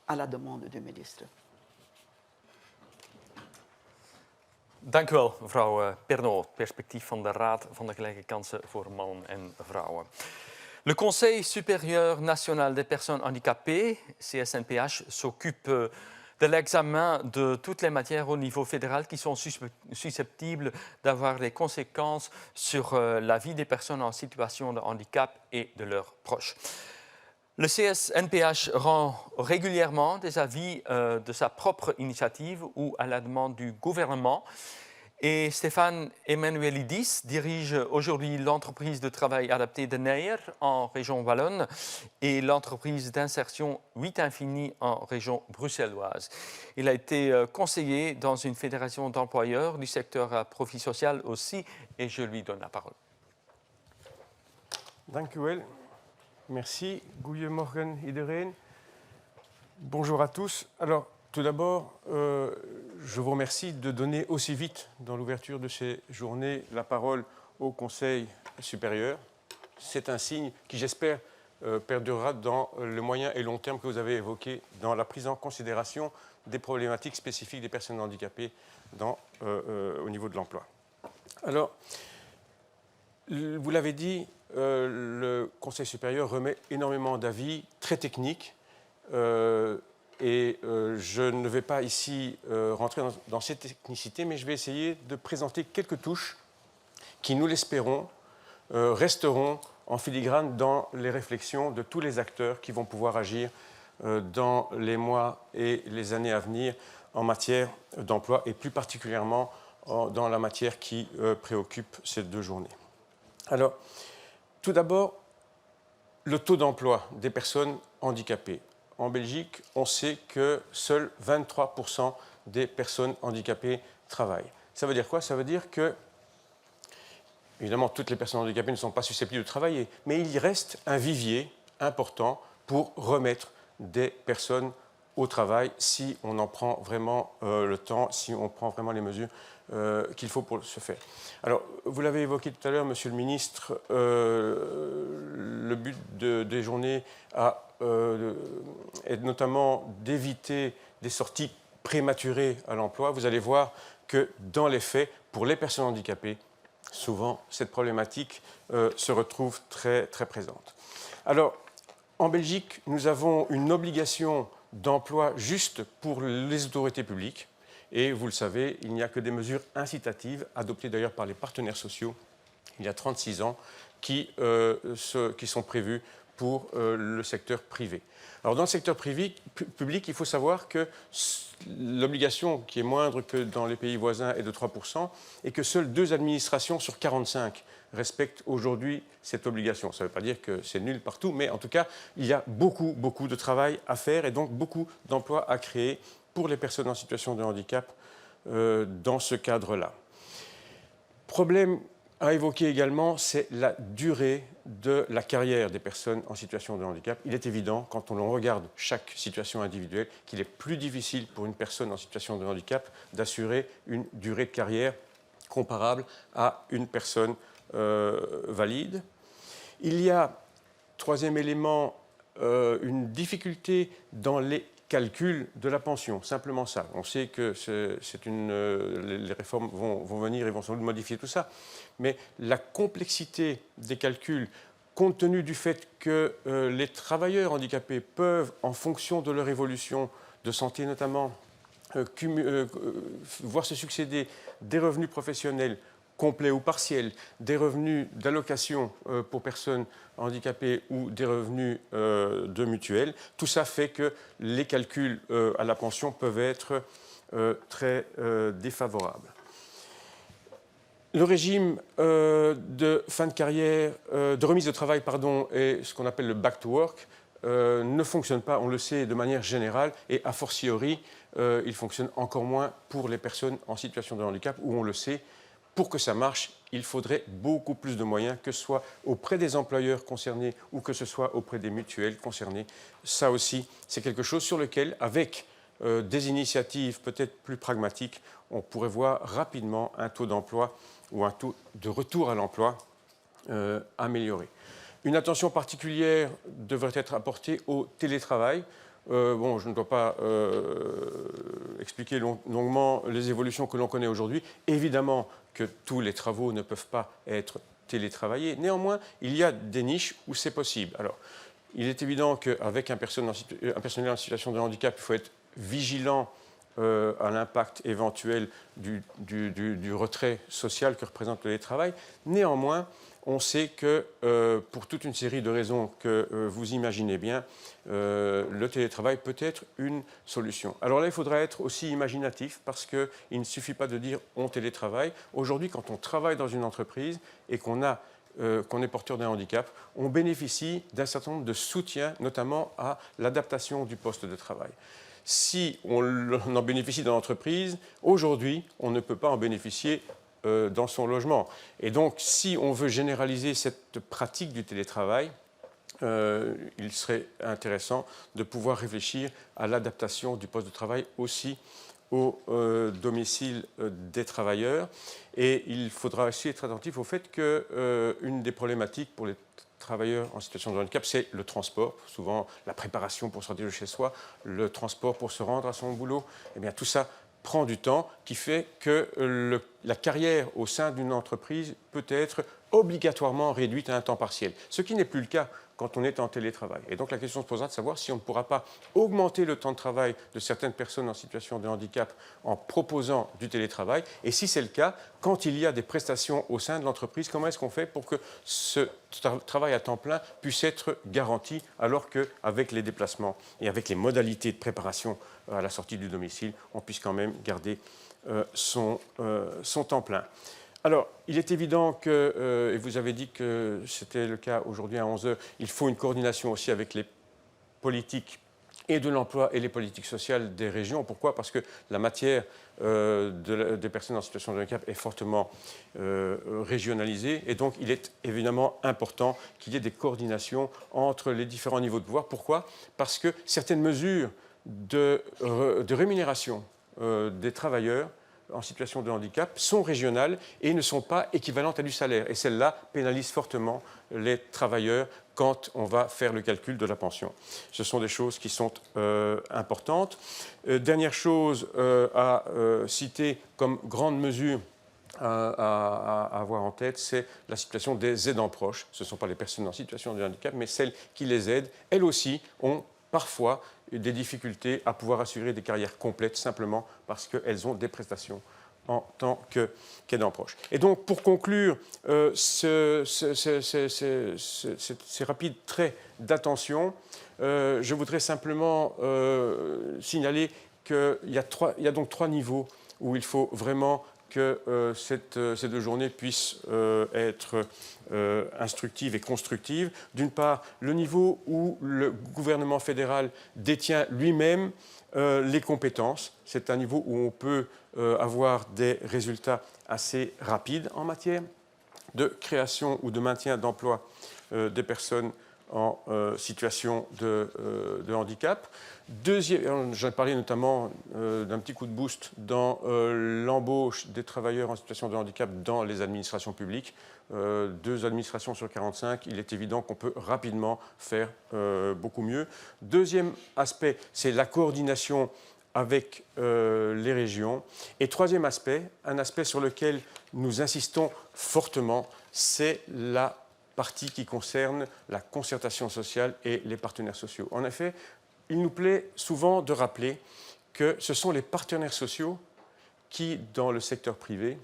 à la demande du ministre. Dank u wel, mevrouw Pernaut. Perspectief van de Raad van de Gelijke Kansen voor Mannen en Vrouwen. Le Conseil supérieur national des personnes handicapées, CSNPH, s'occupe de l'examen de toutes les matières au niveau fédéral qui sont susceptibles d'avoir des conséquences sur la vie des personnes en situation de handicap et de leurs proches. Le CSNPH rend régulièrement des avis de sa propre initiative ou à la demande du gouvernement. Et Stéphane Emmanuelidis dirige aujourd'hui l'entreprise de travail adapté de Neyer en région wallonne et l'entreprise d'insertion 8 Infini en région bruxelloise. Il a été conseiller dans une fédération d'employeurs du secteur profit social aussi et je lui donne la parole. Dank u wel. Merci. Goedemorgen iedereen. Bonjour à tous. Alors, tout d'abord, je vous remercie de donner aussi vite, dans l'ouverture de ces journées, la parole au Conseil supérieur. C'est un signe qui, j'espère, perdurera dans le moyen et long terme que vous avez évoqué dans la prise en considération des problématiques spécifiques des personnes handicapées au niveau de l'emploi. Alors, vous l'avez dit, le Conseil supérieur remet énormément d'avis très techniques et je ne vais pas ici rentrer dans ces technicités, mais je vais essayer de présenter quelques touches qui, nous l'espérons, resteront en filigrane dans les réflexions de tous les acteurs qui vont pouvoir agir dans les mois et les années à venir en matière d'emploi et plus particulièrement dans la matière qui préoccupe ces 2 journées. Alors, tout d'abord, le taux d'emploi des personnes handicapées. En Belgique, on sait que seuls 23% des personnes handicapées travaillent. Ça veut dire quoi? Ça veut dire que, évidemment, toutes les personnes handicapées ne sont pas susceptibles de travailler, mais il reste un vivier important pour remettre des personnes au travail si on en prend vraiment le temps, si on prend vraiment les mesures qu'il faut pour ce faire. Alors, vous l'avez évoqué tout à l'heure, Monsieur le Ministre, le but des journées est notamment d'éviter des sorties prématurées à l'emploi. Vous allez voir que dans les faits, pour les personnes handicapées, souvent cette problématique se retrouve très, très présente. Alors, en Belgique, nous avons une obligation d'emploi juste pour les autorités publiques. Et vous le savez, il n'y a que des mesures incitatives, adoptées d'ailleurs par les partenaires sociaux il y a 36 ans, qui sont prévues pour le secteur privé. Alors dans le secteur public, il faut savoir que l'obligation, qui est moindre que dans les pays voisins, est de 3%, et que seules 2 administrations sur 45 respectent aujourd'hui cette obligation. Ça ne veut pas dire que c'est nul partout, mais en tout cas, il y a beaucoup, beaucoup de travail à faire et donc beaucoup d'emplois à créer pour les personnes en situation de handicap dans ce cadre-là. Problème à évoquer également, c'est la durée de la carrière des personnes en situation de handicap. Il est évident, quand on regarde chaque situation individuelle, qu'il est plus difficile pour une personne en situation de handicap d'assurer une durée de carrière comparable à une personne valide. Il y a, troisième élément, une difficulté dans les calcul de la pension, simplement ça. On sait que les réformes vont venir et vont sans doute modifier tout ça, mais la complexité des calculs, compte tenu du fait que les travailleurs handicapés peuvent, en fonction de leur évolution de santé notamment, voir se succéder des revenus professionnels complets ou partiels, des revenus d'allocation pour personnes handicapées ou des revenus de mutuelle. Tout ça fait que les calculs à la pension peuvent être très défavorables. Le régime de fin de carrière, de remise de travail, et ce qu'on appelle le back to work, ne fonctionne pas, on le sait, de manière générale, et a fortiori, il fonctionne encore moins pour les personnes en situation de handicap, où on le sait, pour que ça marche, il faudrait beaucoup plus de moyens, que ce soit auprès des employeurs concernés ou que ce soit auprès des mutuelles concernées. Ça aussi, c'est quelque chose sur lequel, avec des initiatives peut-être plus pragmatiques, on pourrait voir rapidement un taux d'emploi ou un taux de retour à l'emploi amélioré. Une attention particulière devrait être apportée au télétravail. Je ne dois pas expliquer longuement les évolutions que l'on connaît aujourd'hui. Évidemment que tous les travaux ne peuvent pas être télétravaillés. Néanmoins, il y a des niches où c'est possible. Alors, il est évident qu'avec un personnel en situation de handicap, il faut être vigilant à l'impact éventuel du retrait social que représente le télétravail. Néanmoins, on sait que pour toute une série de raisons que vous imaginez bien, le télétravail peut être une solution. Alors là, il faudra être aussi imaginatif parce qu'il ne suffit pas de dire on télétravaille. Aujourd'hui, quand on travaille dans une entreprise et qu'on est porteur d'un handicap, on bénéficie d'un certain nombre de soutiens, notamment à l'adaptation du poste de travail. Si on en bénéficie dans l'entreprise, aujourd'hui, on ne peut pas en bénéficier dans son logement. Et donc, si on veut généraliser cette pratique du télétravail, il serait intéressant de pouvoir réfléchir à l'adaptation du poste de travail aussi au domicile des travailleurs. Et il faudra aussi être attentif au fait qu'une des problématiques pour les travailleurs en situation de handicap, c'est le transport. Souvent, la préparation pour sortir de chez soi, le transport pour se rendre à son boulot. Eh bien, tout ça prend du temps, qui fait que la carrière au sein d'une entreprise peut être obligatoirement réduite à un temps partiel, ce qui n'est plus le cas quand on est en télétravail. Et donc la question se posera de savoir si on ne pourra pas augmenter le temps de travail de certaines personnes en situation de handicap en proposant du télétravail. Et si c'est le cas, quand il y a des prestations au sein de l'entreprise, comment est-ce qu'on fait pour que ce travail à temps plein puisse être garanti, alors qu'avec les déplacements et avec les modalités de préparation à la sortie du domicile, on puisse quand même garder son temps plein. Alors, il est évident que, et vous avez dit que c'était le cas aujourd'hui à 11h, il faut une coordination aussi avec les politiques et de l'emploi et les politiques sociales des régions. Pourquoi ? Parce que la matière des personnes en situation de handicap est fortement régionalisée et donc il est évidemment important qu'il y ait des coordinations entre les différents niveaux de pouvoir. Pourquoi ? Parce que certaines mesures de rémunération des travailleurs en situation de handicap sont régionales et ne sont pas équivalentes à du salaire. Et celles-là pénalisent fortement les travailleurs quand on va faire le calcul de la pension. Ce sont des choses qui sont importantes. Dernière chose à citer comme grande mesure à avoir en tête, c'est la situation des aidants proches. Ce ne sont pas les personnes en situation de handicap, mais celles qui les aident. Elles aussi ont parfois des difficultés à pouvoir assurer des carrières complètes simplement parce qu'elles ont des prestations en tant qu'aidants proches. Et donc, pour conclure ces rapides traits d'attention, je voudrais simplement signaler qu'il y a donc 3 niveaux où il faut vraiment que ces 2 journées puissent être instructives et constructives. D'une part, le niveau où le gouvernement fédéral détient lui-même les compétences. C'est un niveau où on peut avoir des résultats assez rapides en matière de création ou de maintien d'emploi des personnes en situation de handicap. Deuxième, j'ai parlé notamment d'un petit coup de boost dans l'embauche des travailleurs en situation de handicap dans les administrations publiques. 2 administrations sur 45, il est évident qu'on peut rapidement faire beaucoup mieux. Deuxième aspect, c'est la coordination avec les régions. Et troisième aspect, un aspect sur lequel nous insistons fortement, c'est la partie qui concerne la concertation sociale et les partenaires sociaux. En effet, il nous plaît souvent de rappeler que ce sont les partenaires sociaux qui, dans le secteur privé,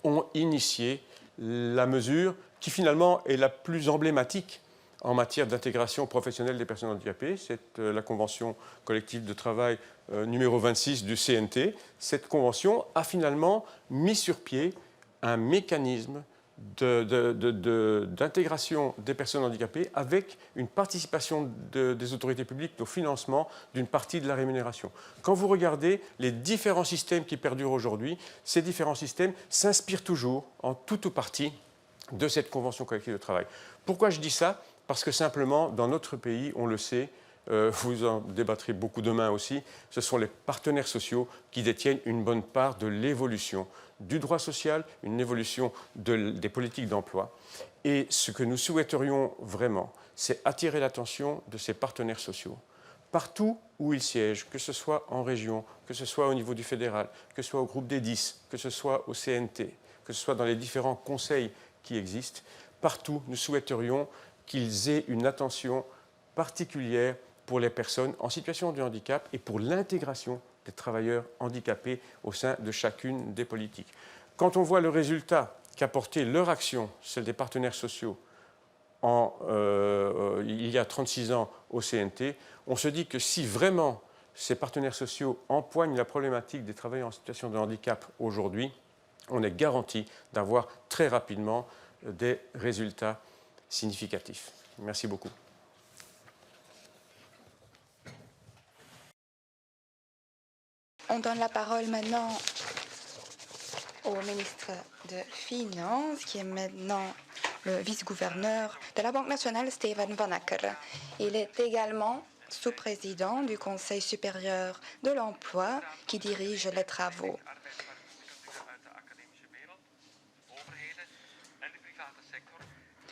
ont initié la mesure qui finalement est la plus emblématique en matière d'intégration professionnelle des personnes handicapées. C'est la convention collective de travail numéro 26 du CNT. Cette convention a finalement mis sur pied un mécanisme d'intégration des personnes handicapées avec une participation des autorités publiques au financement d'une partie de la rémunération. Quand vous regardez les différents systèmes qui perdurent aujourd'hui, ces différents systèmes s'inspirent toujours en tout ou partie de cette convention collective de travail. Pourquoi je dis ça ? Parce que simplement, dans notre pays, on le sait, vous en débattrez beaucoup demain aussi, ce sont les partenaires sociaux qui détiennent une bonne part de l'évolution du droit social, une évolution des politiques d'emploi. Et ce que nous souhaiterions vraiment, c'est attirer l'attention de ces partenaires sociaux. Partout où ils siègent, que ce soit en région, que ce soit au niveau du fédéral, que ce soit au groupe des 10, que ce soit au CNT, que ce soit dans les différents conseils qui existent, partout nous souhaiterions qu'ils aient une attention particulière pour les personnes en situation de handicap et pour l'intégration des travailleurs handicapés au sein de chacune des politiques. Quand on voit le résultat qu'a porté leur action, celle des partenaires sociaux, il y a 36 ans au CNT, on se dit que si vraiment ces partenaires sociaux empoignent la problématique des travailleurs en situation de handicap aujourd'hui, on est garanti d'avoir très rapidement des résultats significatifs. Merci beaucoup. On donne la parole maintenant au ministre de Finances, qui est maintenant le vice-gouverneur de la Banque nationale, Steven Van Acker. Il est également sous-président du Conseil supérieur de l'emploi qui dirige les travaux.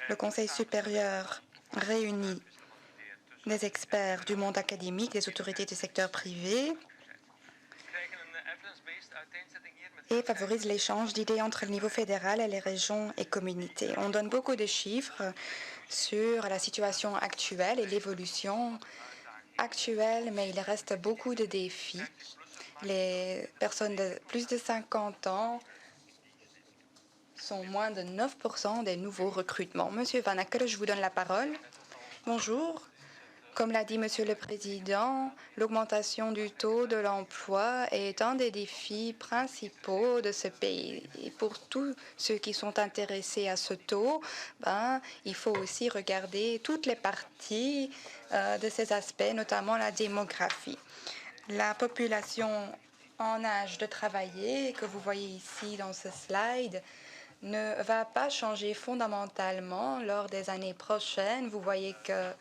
Le Conseil supérieur réunit des experts du monde académique, des autorités du secteur privé et favorise l'échange d'idées entre le niveau fédéral et les régions et communautés. On donne beaucoup de chiffres sur la situation actuelle et l'évolution actuelle, mais il reste beaucoup de défis. Les personnes de plus de 50 ans sont moins de 9% des nouveaux recrutements. Monsieur Van Acker, je vous donne la parole. Bonjour. Comme l'a dit Monsieur le Président, l'augmentation du taux de l'emploi est un des défis principaux de ce pays. Et pour tous ceux qui sont intéressés à ce taux, il faut aussi regarder toutes les parties de ces aspects, notamment la démographie. La population en âge de travailler, que vous voyez ici dans ce slide, ne va pas changer fondamentalement lors des années prochaines. Vous voyez que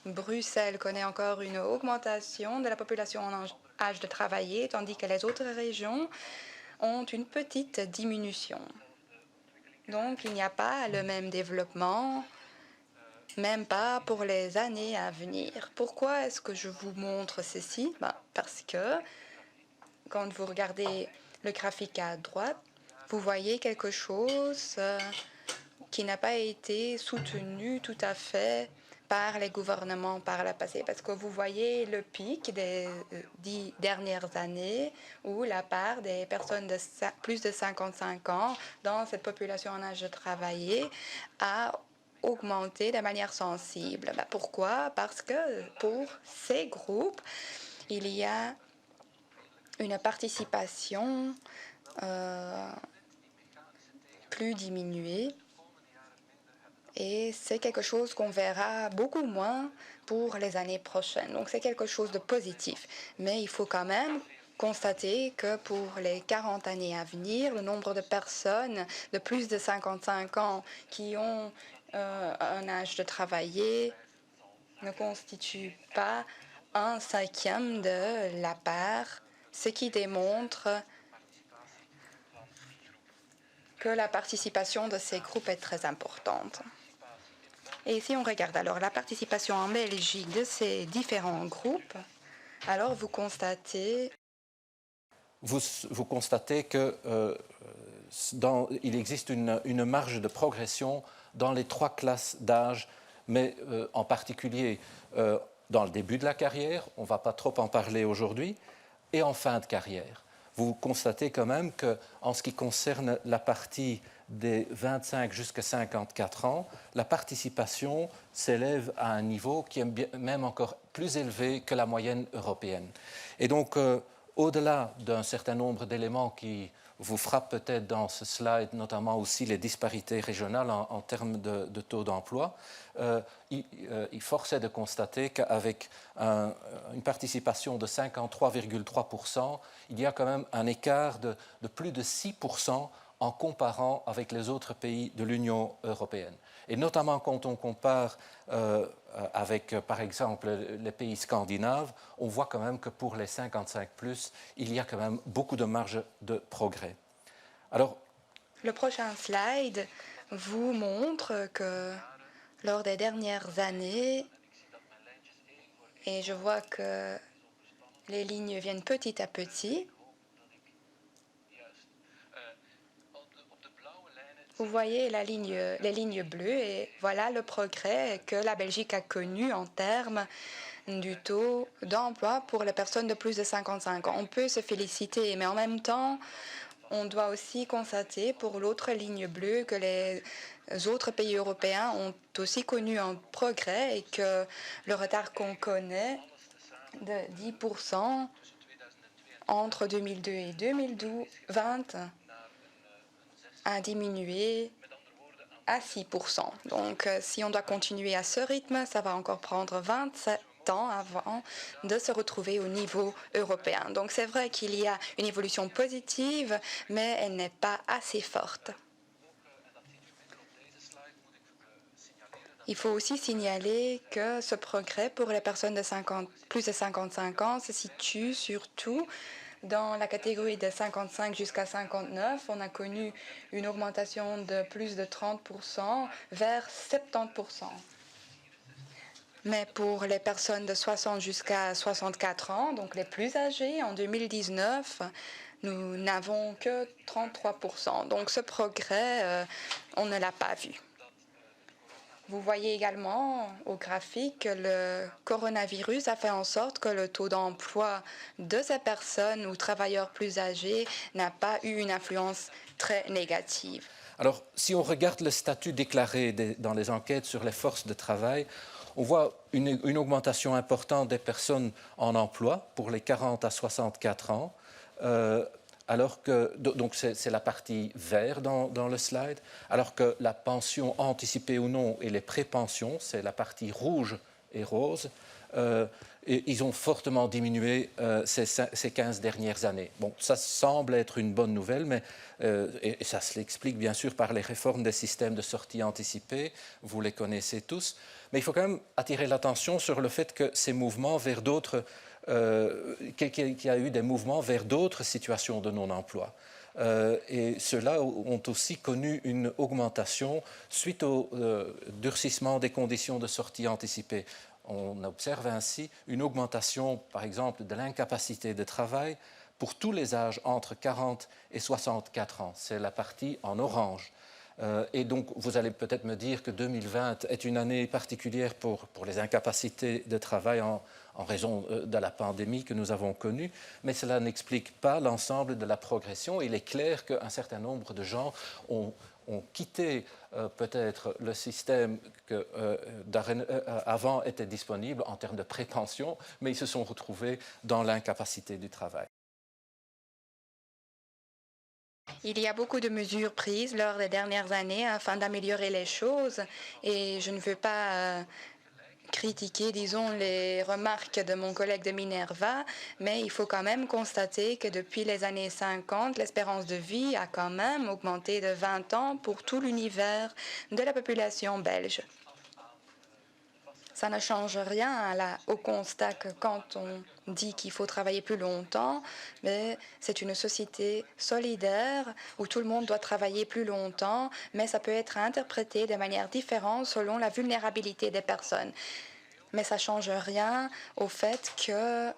Bruxelles connaît encore une augmentation de la population en âge de travailler, tandis que les autres régions ont une petite diminution. Donc, il n'y a pas le même développement, même pas pour les années à venir. Pourquoi est-ce que je vous montre ceci? Parce que quand vous regardez le graphique à droite, vous voyez quelque chose qui n'a pas été soutenu tout à fait par les gouvernements par le passé. Parce que vous voyez le pic des 10 dernières années où la part des personnes de plus de 55 ans dans cette population en âge de travailler a augmenté de manière sensible. Pourquoi? Parce que pour ces groupes, il y a une participation plus diminuée. Et c'est quelque chose qu'on verra beaucoup moins pour les années prochaines. Donc c'est quelque chose de positif. Mais il faut quand même constater que pour les 40 années à venir, le nombre de personnes de plus de 55 ans qui ont un âge de travailler ne constitue pas 1/5 de la part, ce qui démontre que la participation de ces groupes est très importante. Et si on regarde alors la participation en Belgique de ces différents groupes, alors vous constatez... Vous constatez qu'il existe une marge de progression dans les 3 classes d'âge, mais en particulier dans le début de la carrière, on ne va pas trop en parler aujourd'hui, et en fin de carrière. Vous constatez quand même qu'en ce qui concerne la partie des 25 jusqu'à 54 ans, la participation s'élève à un niveau qui est même encore plus élevé que la moyenne européenne. Et donc, au-delà d'un certain nombre d'éléments qui vous frappent peut-être dans ce slide, notamment aussi les disparités régionales en termes de taux d'emploi, il force est de constater qu'avec une participation de 53,3%, il y a quand même un écart de plus de 6% en comparant avec les autres pays de l'Union européenne. Et notamment quand on compare avec, par exemple, les pays scandinaves, on voit quand même que pour les 55+, il y a quand même beaucoup de marge de progrès. Alors, le prochain slide vous montre que lors des dernières années, et je vois que les lignes viennent petit à petit, vous voyez les lignes bleues et voilà le progrès que la Belgique a connu en termes du taux d'emploi pour les personnes de plus de 55 ans. On peut se féliciter, mais en même temps, on doit aussi constater pour l'autre ligne bleue que les autres pays européens ont aussi connu un progrès et que le retard qu'on connaît de 10% entre 2002 et 2020 a diminué à 6%. Donc, si on doit continuer à ce rythme, ça va encore prendre 27 ans avant de se retrouver au niveau européen. Donc, c'est vrai qu'il y a une évolution positive, mais elle n'est pas assez forte. Il faut aussi signaler que ce progrès pour les personnes de plus de 55 ans se situe surtout dans la catégorie de 55 jusqu'à 59, on a connu une augmentation de plus de 30% vers 70%. Mais pour les personnes de 60 jusqu'à 64 ans, donc les plus âgées, en 2019, nous n'avons que 33%. Donc ce progrès, on ne l'a pas vu. Vous voyez également au graphique que le coronavirus a fait en sorte que le taux d'emploi de ces personnes ou travailleurs plus âgés n'a pas eu une influence très négative. Alors, si on regarde le statut déclaré dans les enquêtes sur les forces de travail, on voit une augmentation importante des personnes en emploi pour les 40 à 64 ans. Alors que, donc c'est la partie vert dans le slide, alors que la pension anticipée ou non et les prépensions, c'est la partie rouge et rose, Et ils ont fortement diminué ces 15 dernières années. Bon, ça semble être une bonne nouvelle, mais et ça se l'explique bien sûr par les réformes des systèmes de sortie anticipée, vous les connaissez tous, mais il faut quand même attirer l'attention sur le fait que ces mouvements vers d'autres, qu'il y a eu des mouvements vers d'autres situations de non-emploi. Et ceux-là ont aussi connu une augmentation suite au durcissement des conditions de sortie anticipée. On observe ainsi une augmentation, par exemple, de l'incapacité de travail pour tous les âges entre 40 et 64 ans. C'est la partie en orange. Et donc, vous allez peut-être me dire que 2020 est une année particulière pour les incapacités de travail en raison de la pandémie que nous avons connue, mais cela n'explique pas l'ensemble de la progression. Il est clair qu'un certain nombre de gens ont quitté peut-être le système que avant était disponible en termes de prépension, mais ils se sont retrouvés dans l'incapacité du travail. Il y a beaucoup de mesures prises lors des dernières années afin d'améliorer les choses et je ne veux pas critiquer, disons, les remarques de mon collègue de Minerva, mais il faut quand même constater que depuis les années 50, l'espérance de vie a quand même augmenté de 20 ans pour tout l'univers de la population belge. Ça ne change rien au constat que quand on dit qu'il faut travailler plus longtemps, mais c'est une société solidaire où tout le monde doit travailler plus longtemps, mais ça peut être interprété de manière différente selon la vulnérabilité des personnes. Mais ça ne change rien au fait que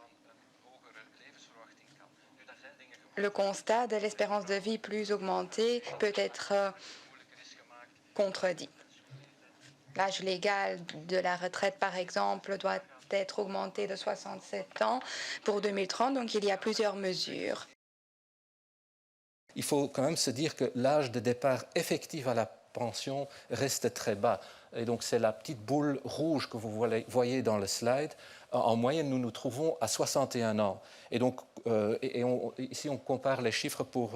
le constat de l'espérance de vie plus augmentée peut être contredit. L'âge légal de la retraite, par exemple, doit être augmenté de 67 ans pour 2030, donc il y a plusieurs mesures. Il faut quand même se dire que l'âge de départ effectif à la pension reste très bas. Et donc c'est la petite boule rouge que vous voyez dans le slide. En moyenne, nous nous trouvons à 61 ans. Et donc, ici, on compare les chiffres pour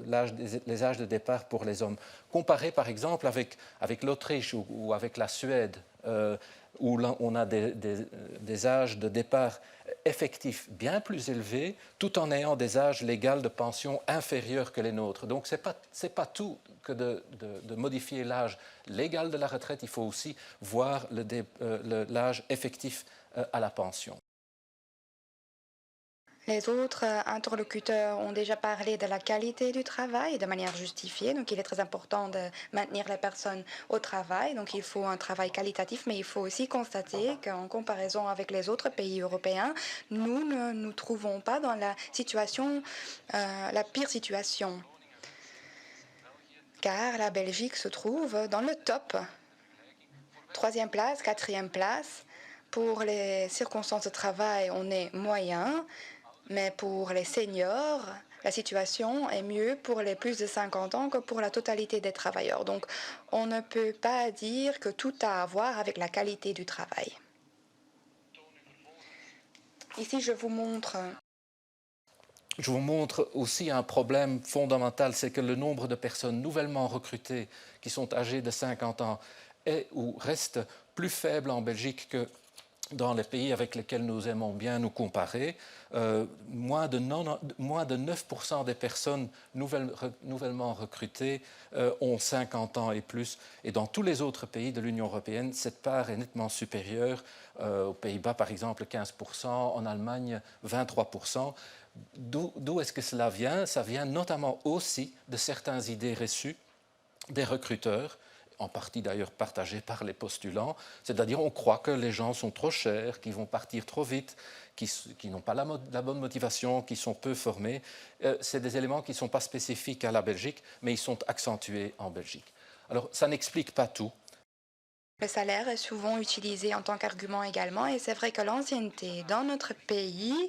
les âges de départ pour les hommes. Comparé, par exemple, avec l'Autriche ou avec la Suède, où là, on a des âges de départ effectifs bien plus élevés, tout en ayant des âges légaux de pension inférieurs que les nôtres. Donc, ce n'est pas tout que de modifier l'âge légal de la retraite, il faut aussi voir l'âge effectif à la pension. Les autres interlocuteurs ont déjà parlé de la qualité du travail de manière justifiée. Donc, il est très important de maintenir les personnes au travail. Donc, il faut un travail qualitatif, mais il faut aussi constater qu'en comparaison avec les autres pays européens, nous ne nous trouvons pas dans la pire situation. Car la Belgique se trouve dans le top. 3e place, 4e place. Pour les circonstances de travail, on est moyen. Mais pour les seniors, la situation est mieux pour les plus de 50 ans que pour la totalité des travailleurs. Donc, on ne peut pas dire que tout a à voir avec la qualité du travail. Ici, je vous montre aussi un problème fondamental, c'est que le nombre de personnes nouvellement recrutées qui sont âgées de 50 ans est ou reste plus faible en Belgique que dans les pays avec lesquels nous aimons bien nous comparer. Moins de 9% des personnes nouvellement recrutées ont 50 ans et plus. Et dans tous les autres pays de l'Union européenne, cette part est nettement supérieure. Aux Pays-Bas, par exemple, 15%, en Allemagne, 23%. D'où est-ce que cela vient? Ça vient notamment aussi de certaines idées reçues des recruteurs, en partie d'ailleurs partagée par les postulants, c'est-à-dire on croit que les gens sont trop chers, qu'ils vont partir trop vite, qui n'ont pas la bonne motivation, qui sont peu formés. C'est des éléments qui ne sont pas spécifiques à la Belgique, mais ils sont accentués en Belgique. Alors ça n'explique pas tout. Le salaire est souvent utilisé en tant qu'argument également, et c'est vrai que l'ancienneté dans notre pays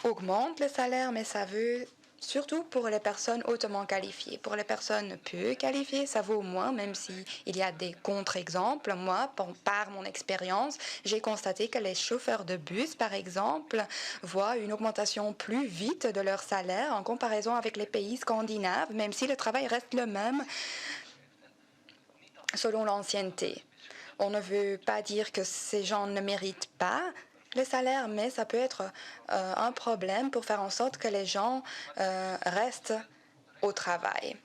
augmente le salaire, mais ça veut surtout pour les personnes hautement qualifiées. Pour les personnes peu qualifiées, ça vaut moins, même s'il y a des contre-exemples. Moi, par mon expérience, j'ai constaté que les chauffeurs de bus, par exemple, voient une augmentation plus vite de leur salaire en comparaison avec les pays scandinaves, même si le travail reste le même selon l'ancienneté. On ne veut pas dire que ces gens ne méritent pas le salaire, mais ça peut être un problème pour faire en sorte que les gens restent au travail.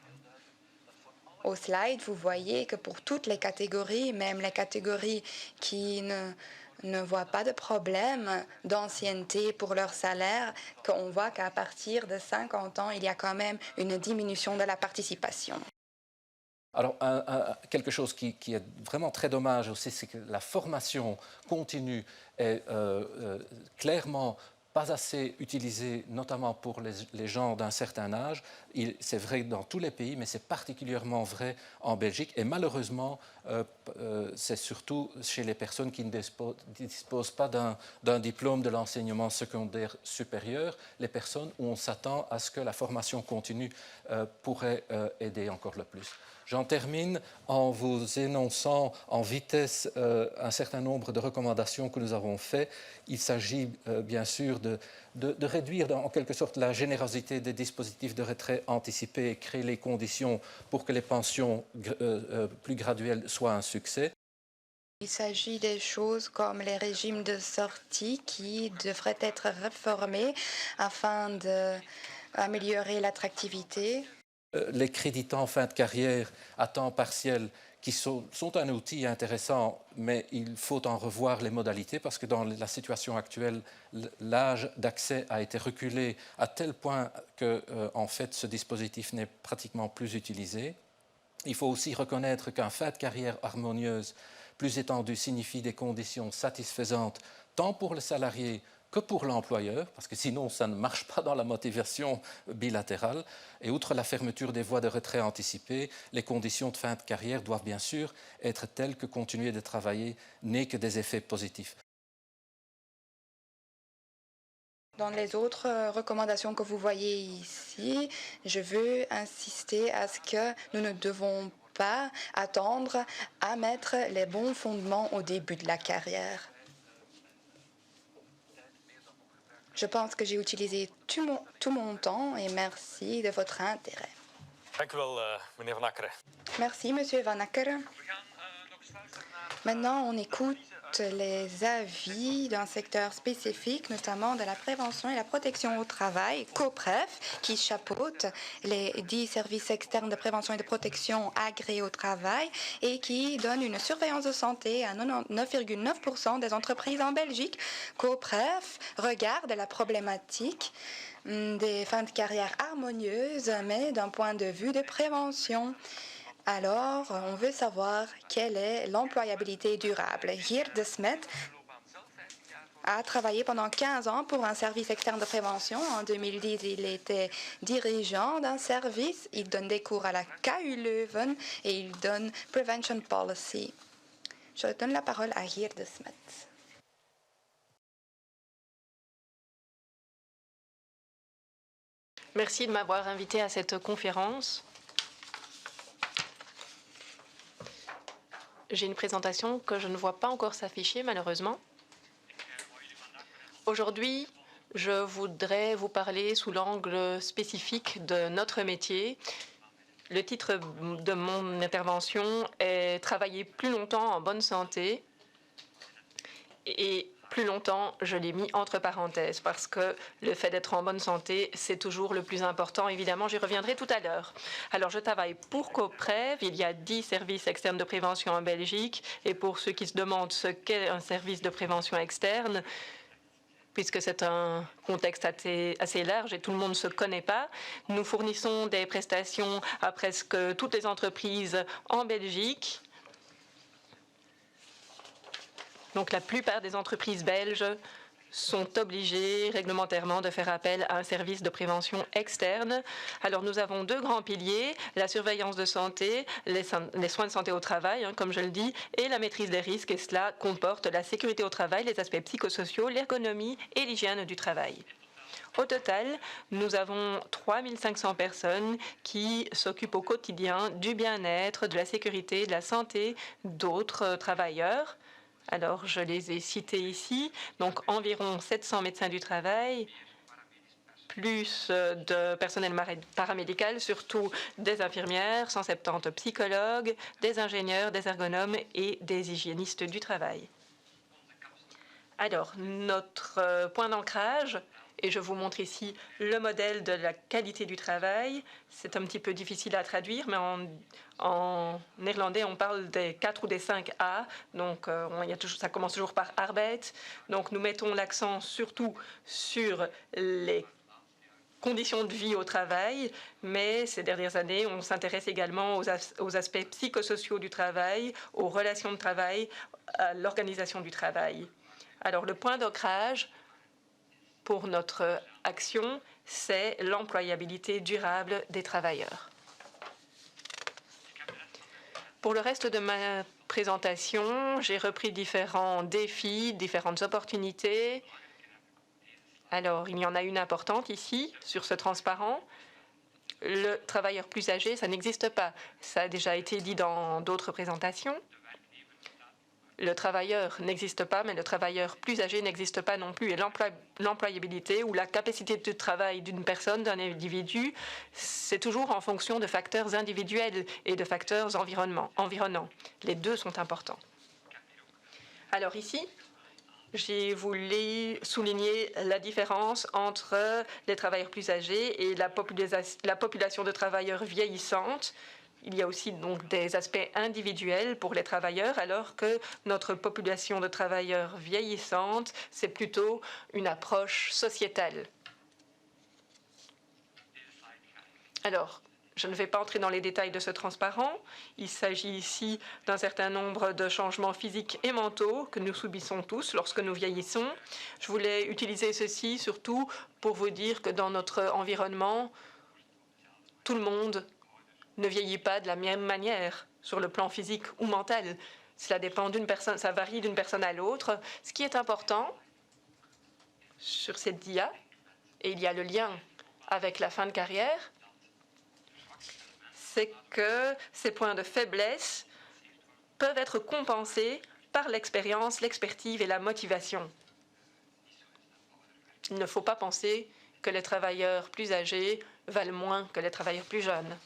Au slide, vous voyez que pour toutes les catégories, même les catégories qui ne voient pas de problème d'ancienneté pour leur salaire, qu'on voit qu'à partir de 50 ans, il y a quand même une diminution de la participation. Alors, quelque chose qui est vraiment très dommage aussi, c'est que la formation continue est clairement pas assez utilisée, notamment pour les gens d'un certain âge. C'est vrai dans tous les pays, mais c'est particulièrement vrai en Belgique. Et malheureusement, c'est surtout chez les personnes qui ne disposent pas d'un diplôme de l'enseignement secondaire supérieur, les personnes où on s'attend à ce que la formation continue pourrait aider encore le plus. J'en termine en vous énonçant en vitesse un certain nombre de recommandations que nous avons faites. Il s'agit bien sûr de réduire en quelque sorte la générosité des dispositifs de retrait anticipé et créer les conditions pour que les pensions plus graduelles soient un succès. Il s'agit des choses comme les régimes de sortie qui devraient être réformés afin d'améliorer l'attractivité. Les crédits en fin de carrière à temps partiel qui sont un outil intéressant, mais il faut en revoir les modalités parce que dans la situation actuelle, l'âge d'accès a été reculé à tel point que, en fait, ce dispositif n'est pratiquement plus utilisé. Il faut aussi reconnaître qu'un fin de carrière harmonieuse plus étendue signifie des conditions satisfaisantes tant pour le salarié que pour l'employeur, parce que sinon ça ne marche pas dans la motivation bilatérale. Et outre la fermeture des voies de retrait anticipées, les conditions de fin de carrière doivent bien sûr être telles que continuer de travailler n'ait que des effets positifs. Dans les autres recommandations que vous voyez ici, je veux insister à ce que nous ne devons pas attendre à mettre les bons fondements au début de la carrière. Je pense que j'ai utilisé tout mon temps et merci de votre intérêt. Merci, Monsieur Van Ackeren. Maintenant, on écoute les avis d'un secteur spécifique, notamment de la prévention et la protection au travail, COPREF, qui chapeaute les 10 services externes de prévention et de protection agréés au travail et qui donne une surveillance de santé à 99,9% des entreprises en Belgique. COPREF regarde la problématique des fins de carrière harmonieuses, mais d'un point de vue de prévention. Alors, on veut savoir quelle est l'employabilité durable. Geert de Smet a travaillé pendant 15 ans pour un service externe de prévention. En 2010, il était dirigeant d'un service. Il donne des cours à la KU Leuven et il donne Prevention Policy. Je donne la parole à Geert de Smet. Merci de m'avoir invité à cette conférence. J'ai une présentation que je ne vois pas encore s'afficher, malheureusement. Aujourd'hui, je voudrais vous parler sous l'angle spécifique de notre métier. Le titre de mon intervention est « Travailler plus longtemps en bonne santé ». Et plus longtemps, je l'ai mis entre parenthèses parce que le fait d'être en bonne santé, c'est toujours le plus important. Évidemment, j'y reviendrai tout à l'heure. Alors, je travaille pour COPREF. Il y a 10 services externes de prévention en Belgique. Et pour ceux qui se demandent ce qu'est un service de prévention externe, puisque c'est un contexte assez large et tout le monde ne se connaît pas, nous fournissons des prestations à presque toutes les entreprises en Belgique. Donc, la plupart des entreprises belges sont obligées réglementairement de faire appel à un service de prévention externe. Alors, nous avons 2 grands piliers, la surveillance de santé, les soins de santé au travail, comme je le dis, et la maîtrise des risques. Et cela comporte la sécurité au travail, les aspects psychosociaux, l'ergonomie et l'hygiène du travail. Au total, nous avons 3500 personnes qui s'occupent au quotidien du bien-être, de la sécurité, de la santé d'autres travailleurs. Alors, je les ai cités ici. Donc, environ 700 médecins du travail, plus de personnel paramédical, surtout des infirmières, 170 psychologues, des ingénieurs, des ergonomes et des hygiénistes du travail. Alors, notre point d'ancrage, et je vous montre ici le modèle de la qualité du travail. C'est un petit peu difficile à traduire, mais en néerlandais, on parle des 4 ou des 5 A. Donc, ça commence toujours par Arbeit. Donc, nous mettons l'accent surtout sur les conditions de vie au travail, mais ces dernières années, on s'intéresse également aux aspects psychosociaux du travail, aux relations de travail, à l'organisation du travail. Alors, le point d'ancrage pour notre action, c'est l'employabilité durable des travailleurs. Pour le reste de ma présentation, j'ai repris différents défis, différentes opportunités. Alors, il y en a une importante ici, sur ce transparent. Le travailleur plus âgé, ça n'existe pas. Ça a déjà été dit dans d'autres présentations. Le travailleur n'existe pas, mais le travailleur plus âgé n'existe pas non plus. Et l'employabilité ou la capacité de travail d'une personne, d'un individu, c'est toujours en fonction de facteurs individuels et de facteurs environnants. Les deux sont importants. Alors ici, j'ai voulu souligner la différence entre les travailleurs plus âgés et la population de travailleurs vieillissantes. Il y a aussi donc des aspects individuels pour les travailleurs, alors que notre population de travailleurs vieillissantes, c'est plutôt une approche sociétale. Alors, je ne vais pas entrer dans les détails de ce transparent. Il s'agit ici d'un certain nombre de changements physiques et mentaux que nous subissons tous lorsque nous vieillissons. Je voulais utiliser ceci surtout pour vous dire que dans notre environnement, tout le monde ne vieillit pas de la même manière sur le plan physique ou mental. Cela dépend d'une personne, ça varie d'une personne à l'autre. Ce qui est important sur cette dia, et il y a le lien avec la fin de carrière, c'est que ces points de faiblesse peuvent être compensés par l'expérience, l'expertise et la motivation. Il ne faut pas penser que les travailleurs plus âgés valent moins que les travailleurs plus jeunes.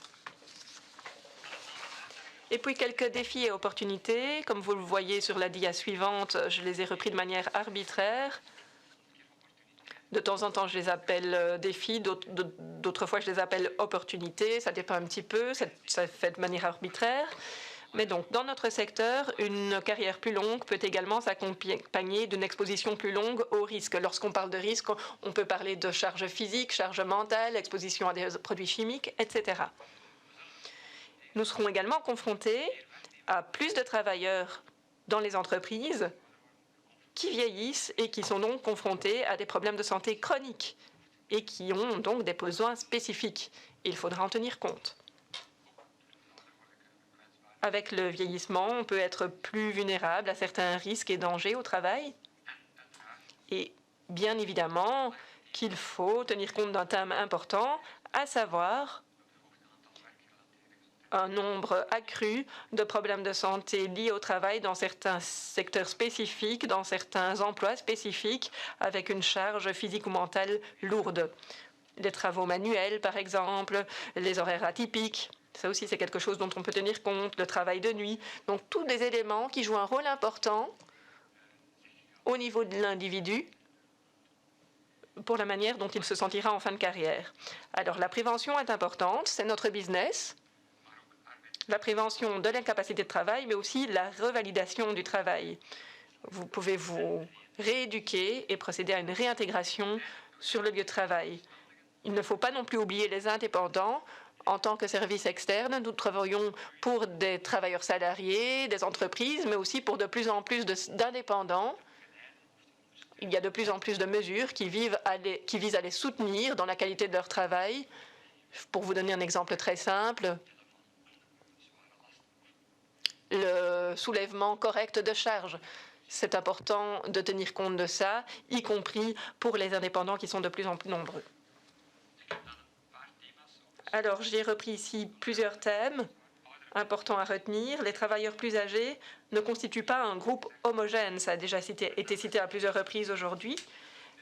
Et puis quelques défis et opportunités. Comme vous le voyez sur la dia suivante, je les ai repris de manière arbitraire. De temps en temps, je les appelle défis, d'autres fois, je les appelle opportunités. Ça dépend un petit peu, ça fait de manière arbitraire. Mais donc, dans notre secteur, une carrière plus longue peut également s'accompagner d'une exposition plus longue au risque. Lorsqu'on parle de risque, on peut parler de charge physique, charge mentale, exposition à des produits chimiques, etc. Nous serons également confrontés à plus de travailleurs dans les entreprises qui vieillissent et qui sont donc confrontés à des problèmes de santé chroniques et qui ont donc des besoins spécifiques. Il faudra en tenir compte. Avec le vieillissement, on peut être plus vulnérable à certains risques et dangers au travail. Et bien évidemment qu'il faut tenir compte d'un thème important, à savoir un nombre accru de problèmes de santé liés au travail dans certains secteurs spécifiques, dans certains emplois spécifiques, avec une charge physique ou mentale lourde. Les travaux manuels, par exemple, les horaires atypiques, ça aussi c'est quelque chose dont on peut tenir compte, le travail de nuit. Donc tous des éléments qui jouent un rôle important au niveau de l'individu pour la manière dont il se sentira en fin de carrière. Alors la prévention est importante, c'est notre business. La prévention de l'incapacité de travail, mais aussi la revalidation du travail. Vous pouvez vous rééduquer et procéder à une réintégration sur le lieu de travail. Il ne faut pas non plus oublier les indépendants. En tant que service externe, nous travaillons pour des travailleurs salariés, des entreprises, mais aussi pour de plus en plus d'indépendants. Il y a de plus en plus de mesures qui visent à les soutenir dans la qualité de leur travail. Pour vous donner un exemple très simple, le soulèvement correct de charges. C'est important de tenir compte de ça, y compris pour les indépendants qui sont de plus en plus nombreux. Alors, j'ai repris ici plusieurs thèmes importants à retenir. Les travailleurs plus âgés ne constituent pas un groupe homogène. Ça a déjà été cité à plusieurs reprises aujourd'hui.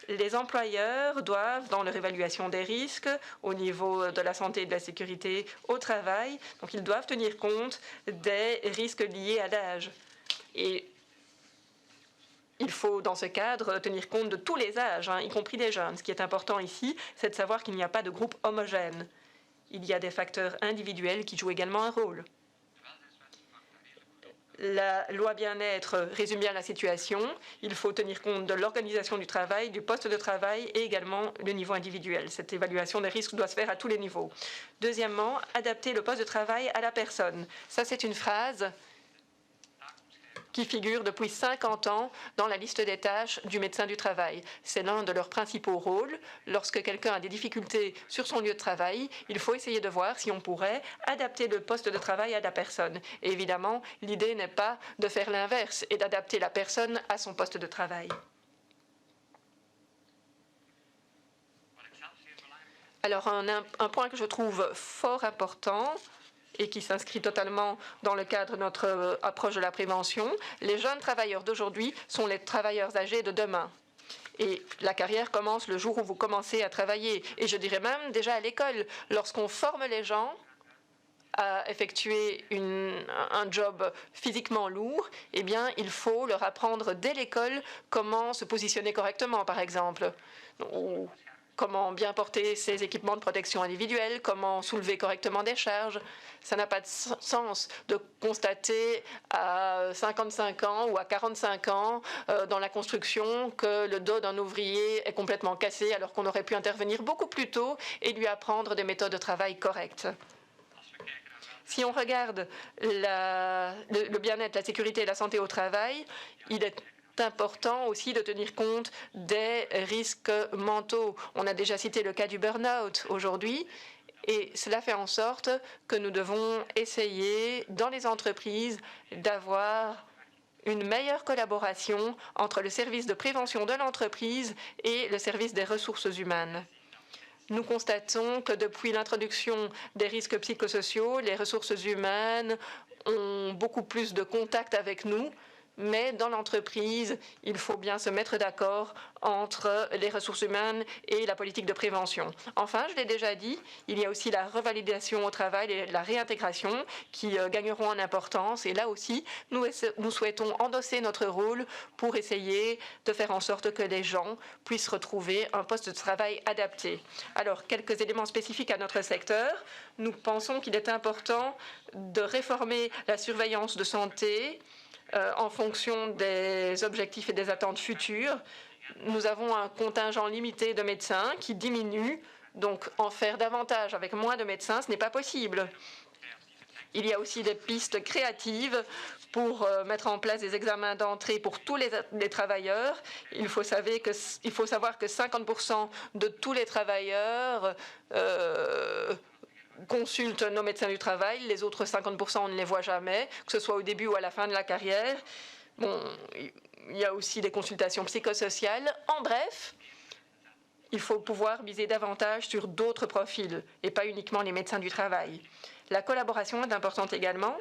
Les employeurs doivent, dans leur évaluation des risques au niveau de la santé et de la sécurité au travail, donc ils doivent tenir compte des risques liés à l'âge. Et il faut, dans ce cadre, tenir compte de tous les âges, y compris des jeunes. Ce qui est important ici, c'est de savoir qu'il n'y a pas de groupe homogène. Il y a des facteurs individuels qui jouent également un rôle. La loi bien-être résume bien la situation. Il faut tenir compte de l'organisation du travail, du poste de travail et également le niveau individuel. Cette évaluation des risques doit se faire à tous les niveaux. Deuxièmement, adapter le poste de travail à la personne. Ça, c'est une phrase qui figure depuis 50 ans dans la liste des tâches du médecin du travail. C'est l'un de leurs principaux rôles. Lorsque quelqu'un a des difficultés sur son lieu de travail, il faut essayer de voir si on pourrait adapter le poste de travail à la personne. Et évidemment, l'idée n'est pas de faire l'inverse et d'adapter la personne à son poste de travail. Alors, un point que je trouve fort important et qui s'inscrit totalement dans le cadre de notre approche de la prévention, les jeunes travailleurs d'aujourd'hui sont les travailleurs âgés de demain. Et la carrière commence le jour où vous commencez à travailler. Et je dirais même déjà à l'école, lorsqu'on forme les gens à effectuer un job physiquement lourd, eh bien, il faut leur apprendre dès l'école comment se positionner correctement, par exemple. Ou comment bien porter ses équipements de protection individuelle, comment soulever correctement des charges. Ça n'a pas de sens de constater à 55 ans ou à 45 ans dans la construction que le dos d'un ouvrier est complètement cassé alors qu'on aurait pu intervenir beaucoup plus tôt et lui apprendre des méthodes de travail correctes. Si on regarde le bien-être, la sécurité et la santé au travail, il est important aussi de tenir compte des risques mentaux. On a déjà cité le cas du burn-out aujourd'hui et cela fait en sorte que nous devons essayer dans les entreprises d'avoir une meilleure collaboration entre le service de prévention de l'entreprise et le service des ressources humaines. Nous constatons que depuis l'introduction des risques psychosociaux, les ressources humaines ont beaucoup plus de contact avec nous. Mais dans l'entreprise, il faut bien se mettre d'accord entre les ressources humaines et la politique de prévention. Enfin, je l'ai déjà dit, il y a aussi la revalidation au travail et la réintégration qui gagneront en importance. Et là aussi, nous souhaitons endosser notre rôle pour essayer de faire en sorte que les gens puissent retrouver un poste de travail adapté. Alors, quelques éléments spécifiques à notre secteur. Nous pensons qu'il est important de réformer la surveillance de santé en fonction des objectifs et des attentes futures. Nous avons un contingent limité de médecins qui diminue, donc en faire davantage avec moins de médecins, ce n'est pas possible. Il y a aussi des pistes créatives pour mettre en place des examens d'entrée pour tous les travailleurs. Il faut savoir que 50% de tous les travailleurs consultent nos médecins du travail, les autres 50% on ne les voit jamais, que ce soit au début ou à la fin de la carrière. Bon, il y a aussi des consultations psychosociales. En bref, il faut pouvoir miser davantage sur d'autres profils et pas uniquement les médecins du travail. La collaboration est importante également.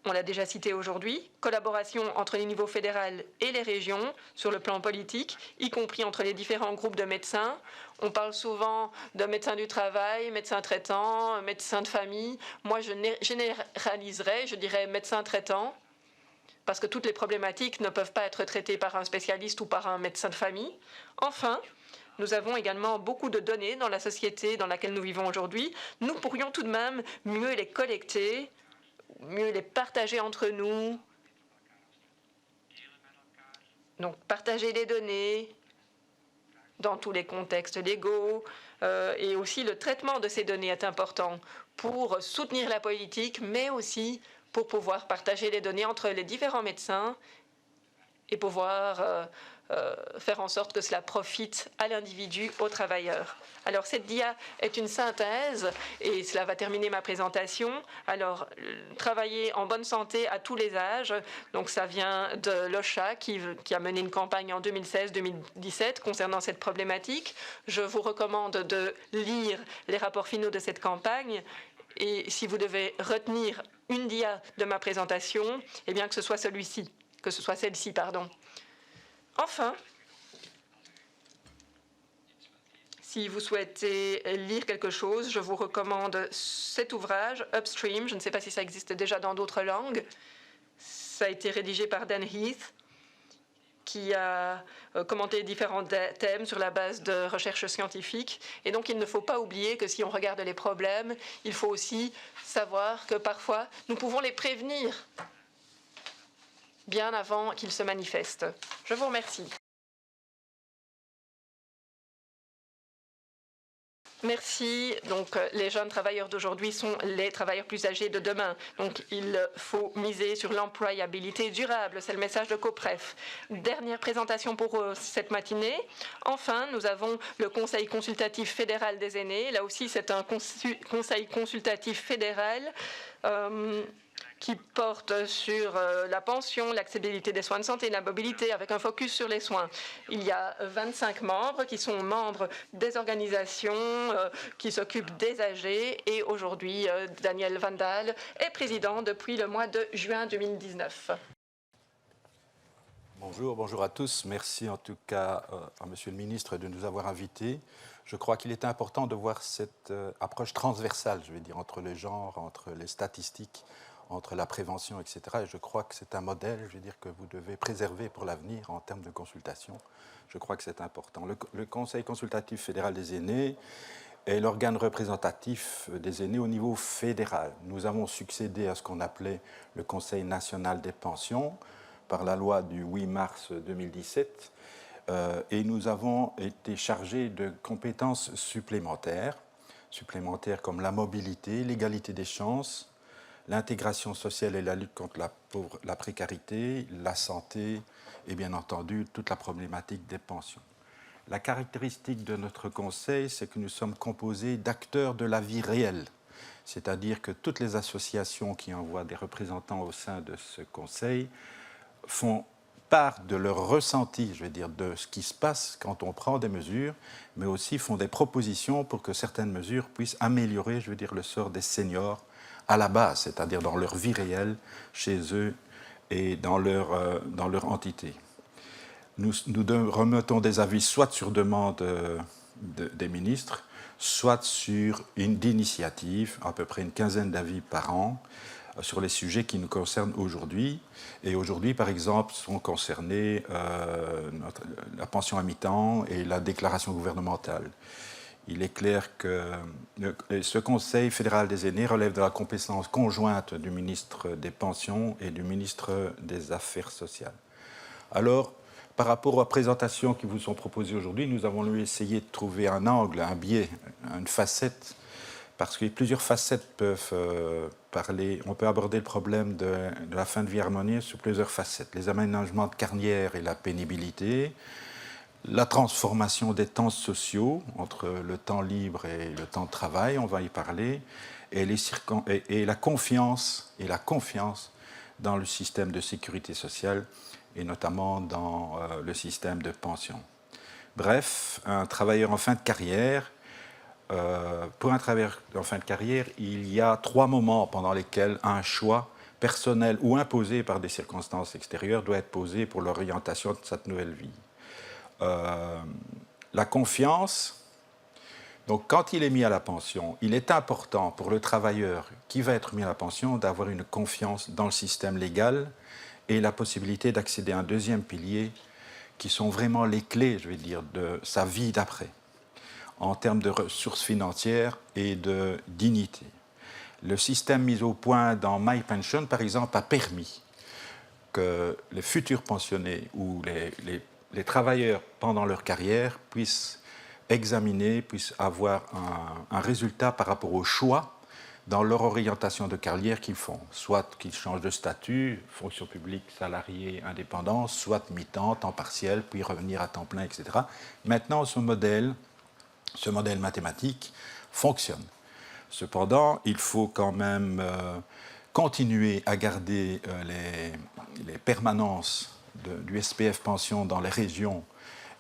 On l'a déjà cité aujourd'hui, collaboration entre les niveaux fédéral et les régions sur le plan politique, y compris entre les différents groupes de médecins. On parle souvent de médecins du travail, médecins traitants, médecins de famille. Moi, je généraliserais, je dirais médecins traitants, parce que toutes les problématiques ne peuvent pas être traitées par un spécialiste ou par un médecin de famille. Enfin, nous avons également beaucoup de données dans la société dans laquelle nous vivons aujourd'hui. Nous pourrions tout de même mieux les collecter, mieux les partager entre nous. Donc, partager les données dans tous les contextes légaux et aussi le traitement de ces données est important pour soutenir la politique, mais aussi pour pouvoir partager les données entre les différents médecins et pouvoir faire en sorte que cela profite à l'individu, aux travailleurs. Alors, cette dia est une synthèse, et cela va terminer ma présentation. Alors, travailler en bonne santé à tous les âges, donc ça vient de l'OSHA qui a mené une campagne en 2016-2017 concernant cette problématique. Je vous recommande de lire les rapports finaux de cette campagne, et si vous devez retenir une dia de ma présentation, eh bien que ce soit celle-ci, pardon. Enfin, Si vous souhaitez lire quelque chose, je vous recommande cet ouvrage, Upstream. Je ne sais pas si ça existe déjà dans d'autres langues. Ça a été rédigé par Dan Heath, qui a commenté différents thèmes sur la base de recherches scientifiques. Et donc, il ne faut pas oublier que si on regarde les problèmes, il faut aussi savoir que parfois, nous pouvons les prévenir bien avant qu'ils se manifestent. Je vous remercie. Merci. Donc, les jeunes travailleurs d'aujourd'hui sont les travailleurs plus âgés de demain. Donc, il faut miser sur l'employabilité durable. C'est le message de COPREF. Dernière présentation pour cette matinée. Enfin, nous avons le Conseil consultatif fédéral des aînés. Là aussi, c'est un conseil consultatif fédéral qui porte sur la pension, l'accessibilité des soins de santé et la mobilité avec un focus sur les soins. Il y a 25 membres qui sont membres des organisations qui s'occupent des âgés et aujourd'hui, Daniel Vandal est président depuis le mois de juin 2019. Bonjour à tous. Merci en tout cas à Monsieur le ministre de nous avoir invités. Je crois qu'il est important de voir cette approche transversale, je vais dire, entre les genres, entre les statistiques, entre la prévention, etc. Et je crois que c'est un modèle, je veux dire, que vous devez préserver pour l'avenir en termes de consultation. Je crois que c'est important. Le Conseil consultatif fédéral des aînés est l'organe représentatif des aînés au niveau fédéral. Nous avons succédé à ce qu'on appelait le Conseil national des pensions par la loi du 8 mars 2017 et nous avons été chargés de compétences supplémentaires comme la mobilité, l'égalité des chances, l'intégration sociale et la lutte contre la précarité, la santé et bien entendu toute la problématique des pensions. La caractéristique de notre conseil, c'est que nous sommes composés d'acteurs de la vie réelle, c'est-à-dire que toutes les associations qui envoient des représentants au sein de ce conseil font part de leur ressenti, je veux dire, de ce qui se passe quand on prend des mesures, mais aussi font des propositions pour que certaines mesures puissent améliorer, je veux dire, le sort des seniors à la base, c'est-à-dire dans leur vie réelle, chez eux et dans leur entité. Nous remettons des avis soit sur demande des ministres, soit sur d'initiative, à peu près une quinzaine d'avis par an, sur les sujets qui nous concernent aujourd'hui. Et aujourd'hui, par exemple, sont concernés la pension à mi-temps et la déclaration gouvernementale. Il est clair que ce Conseil fédéral des aînés relève de la compétence conjointe du ministre des Pensions et du ministre des Affaires sociales. Alors, par rapport aux présentations qui vous sont proposées aujourd'hui, nous avons essayé de trouver un angle, un biais, une facette, parce que plusieurs facettes peuvent parler. On peut aborder le problème de la fin de vie harmonieuse sous plusieurs facettes. Les aménagements de carrière et la pénibilité, la transformation des temps sociaux entre le temps libre et le temps de travail, on va y parler, et la confiance dans le système de sécurité sociale et notamment dans le système de pension. Bref, un travailleur en fin de carrière, pour un travailleur en fin de carrière, il y a 3 moments pendant lesquels un choix personnel ou imposé par des circonstances extérieures doit être posé pour l'orientation de cette nouvelle vie. La confiance, donc quand il est mis à la pension, il est important pour le travailleur qui va être mis à la pension d'avoir une confiance dans le système légal et la possibilité d'accéder à un deuxième pilier qui sont vraiment les clés, je vais dire, de sa vie d'après, en termes de ressources financières et de dignité. Le système mis au point dans MyPension, par exemple, a permis que les futurs pensionnés ou les travailleurs pendant leur carrière puissent examiner, puissent avoir un résultat par rapport au choix dans leur orientation de carrière qu'ils font, soit qu'ils changent de statut, fonction publique, salarié, indépendant, soit mi-temps, temps partiel, puis revenir à temps plein, etc. Maintenant, ce modèle mathématique fonctionne. Cependant, il faut quand même continuer à garder les permanences du SPF Pension dans les régions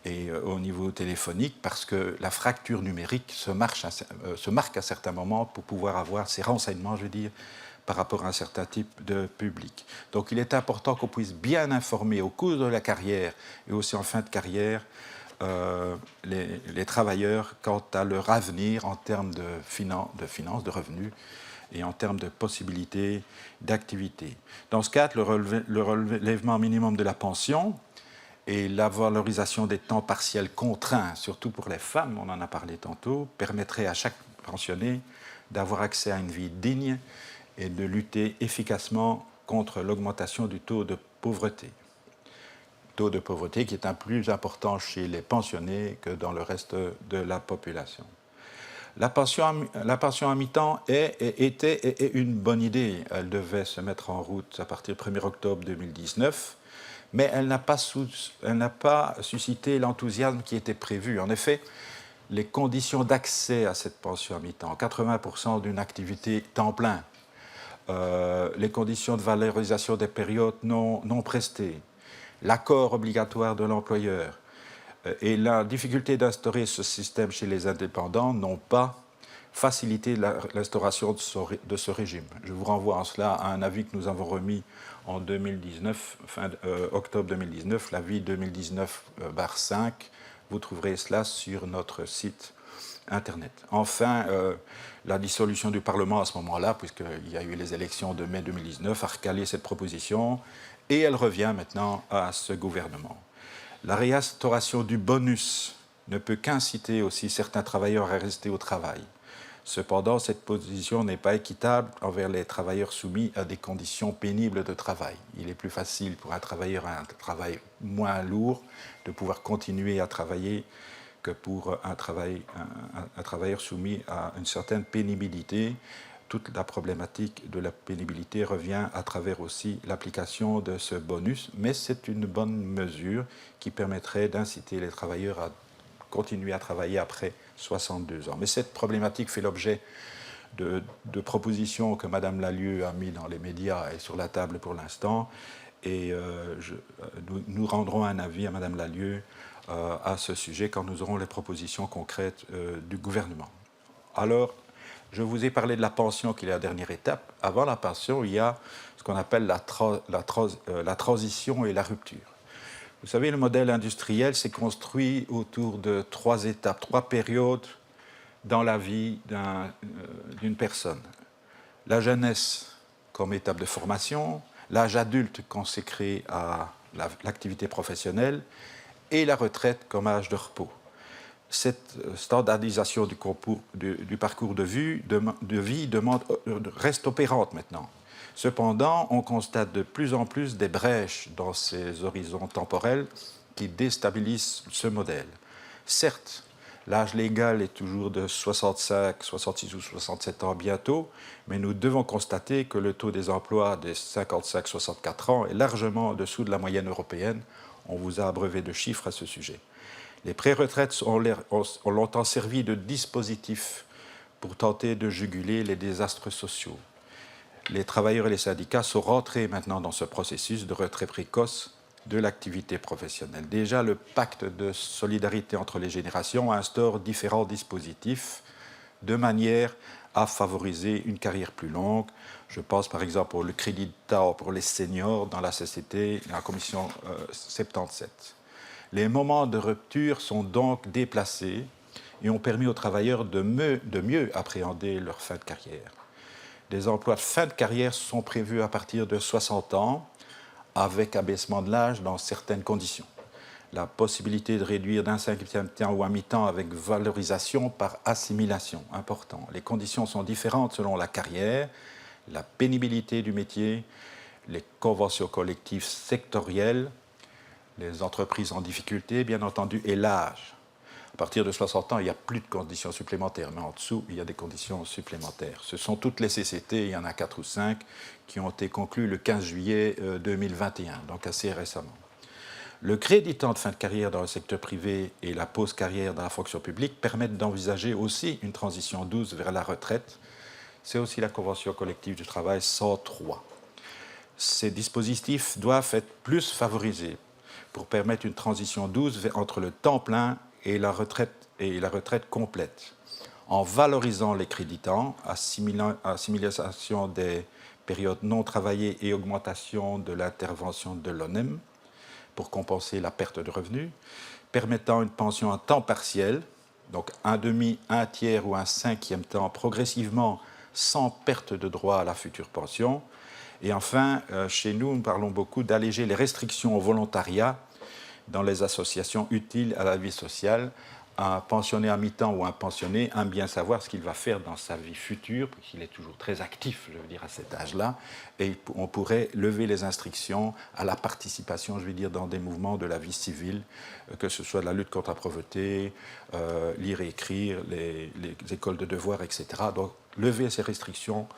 et au niveau téléphonique parce que la fracture numérique se marque à certains moments pour pouvoir avoir ces renseignements, je veux dire, par rapport à un certain type de public. Donc il est important qu'on puisse bien informer au cours de la carrière et aussi en fin de carrière les travailleurs quant à leur avenir en termes de finances, de revenus et en termes de possibilités d'activité. Dans ce cadre, le relèvement minimum de la pension et la valorisation des temps partiels contraints, surtout pour les femmes, on en a parlé tantôt, permettrait à chaque pensionné d'avoir accès à une vie digne et de lutter efficacement contre l'augmentation du taux de pauvreté. Taux de pauvreté qui est un plus important chez les pensionnés que dans le reste de la population. La pension à mi-temps était une bonne idée. Elle devait se mettre en route à partir du 1er octobre 2019, mais elle n'a pas suscité l'enthousiasme qui était prévu. En effet, les conditions d'accès à cette pension à mi-temps, 80% d'une activité temps plein, les conditions de valorisation des périodes non prestées, l'accord obligatoire de l'employeur et la difficulté d'instaurer ce système chez les indépendants n'ont pas facilité l'instauration de ce régime. Je vous renvoie en cela à un avis que nous avons remis en 2019, octobre 2019, l'avis 2019/5. Vous trouverez cela sur notre site Internet. Enfin, la dissolution du Parlement à ce moment-là, puisqu'il y a eu les élections de mai 2019, a recalé cette proposition et elle revient maintenant à ce gouvernement. La réinstauration du bonus ne peut qu'inciter aussi certains travailleurs à rester au travail. Cependant, cette position n'est pas équitable envers les travailleurs soumis à des conditions pénibles de travail. Il est plus facile pour un travailleur à un travail moins lourd de pouvoir continuer à travailler que pour un travailleur soumis à une certaine pénibilité. Toute la problématique de la pénibilité revient à travers aussi l'application de ce bonus, mais c'est une bonne mesure qui permettrait d'inciter les travailleurs à continuer à travailler après 62 ans. Mais cette problématique fait l'objet de propositions que Mme Lallieu a mises dans les médias et sur la table pour l'instant, et nous rendrons un avis à Mme Lallieu à ce sujet quand nous aurons les propositions concrètes du gouvernement. Alors, je vous ai parlé de la pension qui est la dernière étape. Avant la pension, il y a ce qu'on appelle la transition et la rupture. Vous savez, le modèle industriel s'est construit autour de 3 étapes, 3 périodes dans la vie d'une personne. La jeunesse comme étape de formation, l'âge adulte consacré à l'activité professionnelle et la retraite comme âge de repos. Cette standardisation du parcours de vie reste opérante maintenant. Cependant, on constate de plus en plus des brèches dans ces horizons temporels qui déstabilisent ce modèle. Certes, l'âge légal est toujours de 65, 66 ou 67 ans bientôt, mais nous devons constater que le taux des emplois des 55-64 ans est largement en dessous de la moyenne européenne. On vous a abreuvé de chiffres à ce sujet. Les pré-retraites ont longtemps servi de dispositif pour tenter de juguler les désastres sociaux. Les travailleurs et les syndicats sont rentrés maintenant dans ce processus de retrait précoce de l'activité professionnelle. Déjà, le pacte de solidarité entre les générations instaure différents dispositifs de manière à favoriser une carrière plus longue. Je pense par exemple au crédit d'État pour les seniors dans la CCT, la commission 77. Les moments de rupture sont donc déplacés et ont permis aux travailleurs de mieux appréhender leur fin de carrière. Des emplois de fin de carrière sont prévus à partir de 60 ans, avec abaissement de l'âge dans certaines conditions. La possibilité de réduire d'un 5e temps ou à mi-temps avec valorisation par assimilation, important. Les conditions sont différentes selon la carrière, la pénibilité du métier, les conventions collectives sectorielles, les entreprises en difficulté, bien entendu, et l'âge. À partir de 60 ans, il n'y a plus de conditions supplémentaires, mais en dessous, il y a des conditions supplémentaires. Ce sont toutes les CCT, il y en a 4 ou 5, qui ont été conclues le 15 juillet 2021, donc assez récemment. Le crédit temps de fin de carrière dans le secteur privé et la pause carrière dans la fonction publique permettent d'envisager aussi une transition douce vers la retraite. C'est aussi la Convention collective du travail 103. Ces dispositifs doivent être plus favorisés pour permettre une transition douce entre le temps plein et la retraite complète, en valorisant les crédits temps, assimilation des périodes non travaillées et augmentation de l'intervention de l'ONEM pour compenser la perte de revenus, permettant une pension à temps partiel, donc un demi, un tiers ou un cinquième temps, progressivement, sans perte de droit à la future pension. Et enfin, chez nous, nous parlons beaucoup d'alléger les restrictions au volontariat dans les associations utiles à la vie sociale. Un pensionné à mi-temps ou un pensionné aime bien savoir ce qu'il va faire dans sa vie future, puisqu'il est toujours très actif, je veux dire, à cet âge-là, et on pourrait lever les restrictions à la participation, je veux dire, dans des mouvements de la vie civile, que ce soit la lutte contre la pauvreté, lire et écrire, les écoles de devoirs, etc. Donc, lever ces restrictions,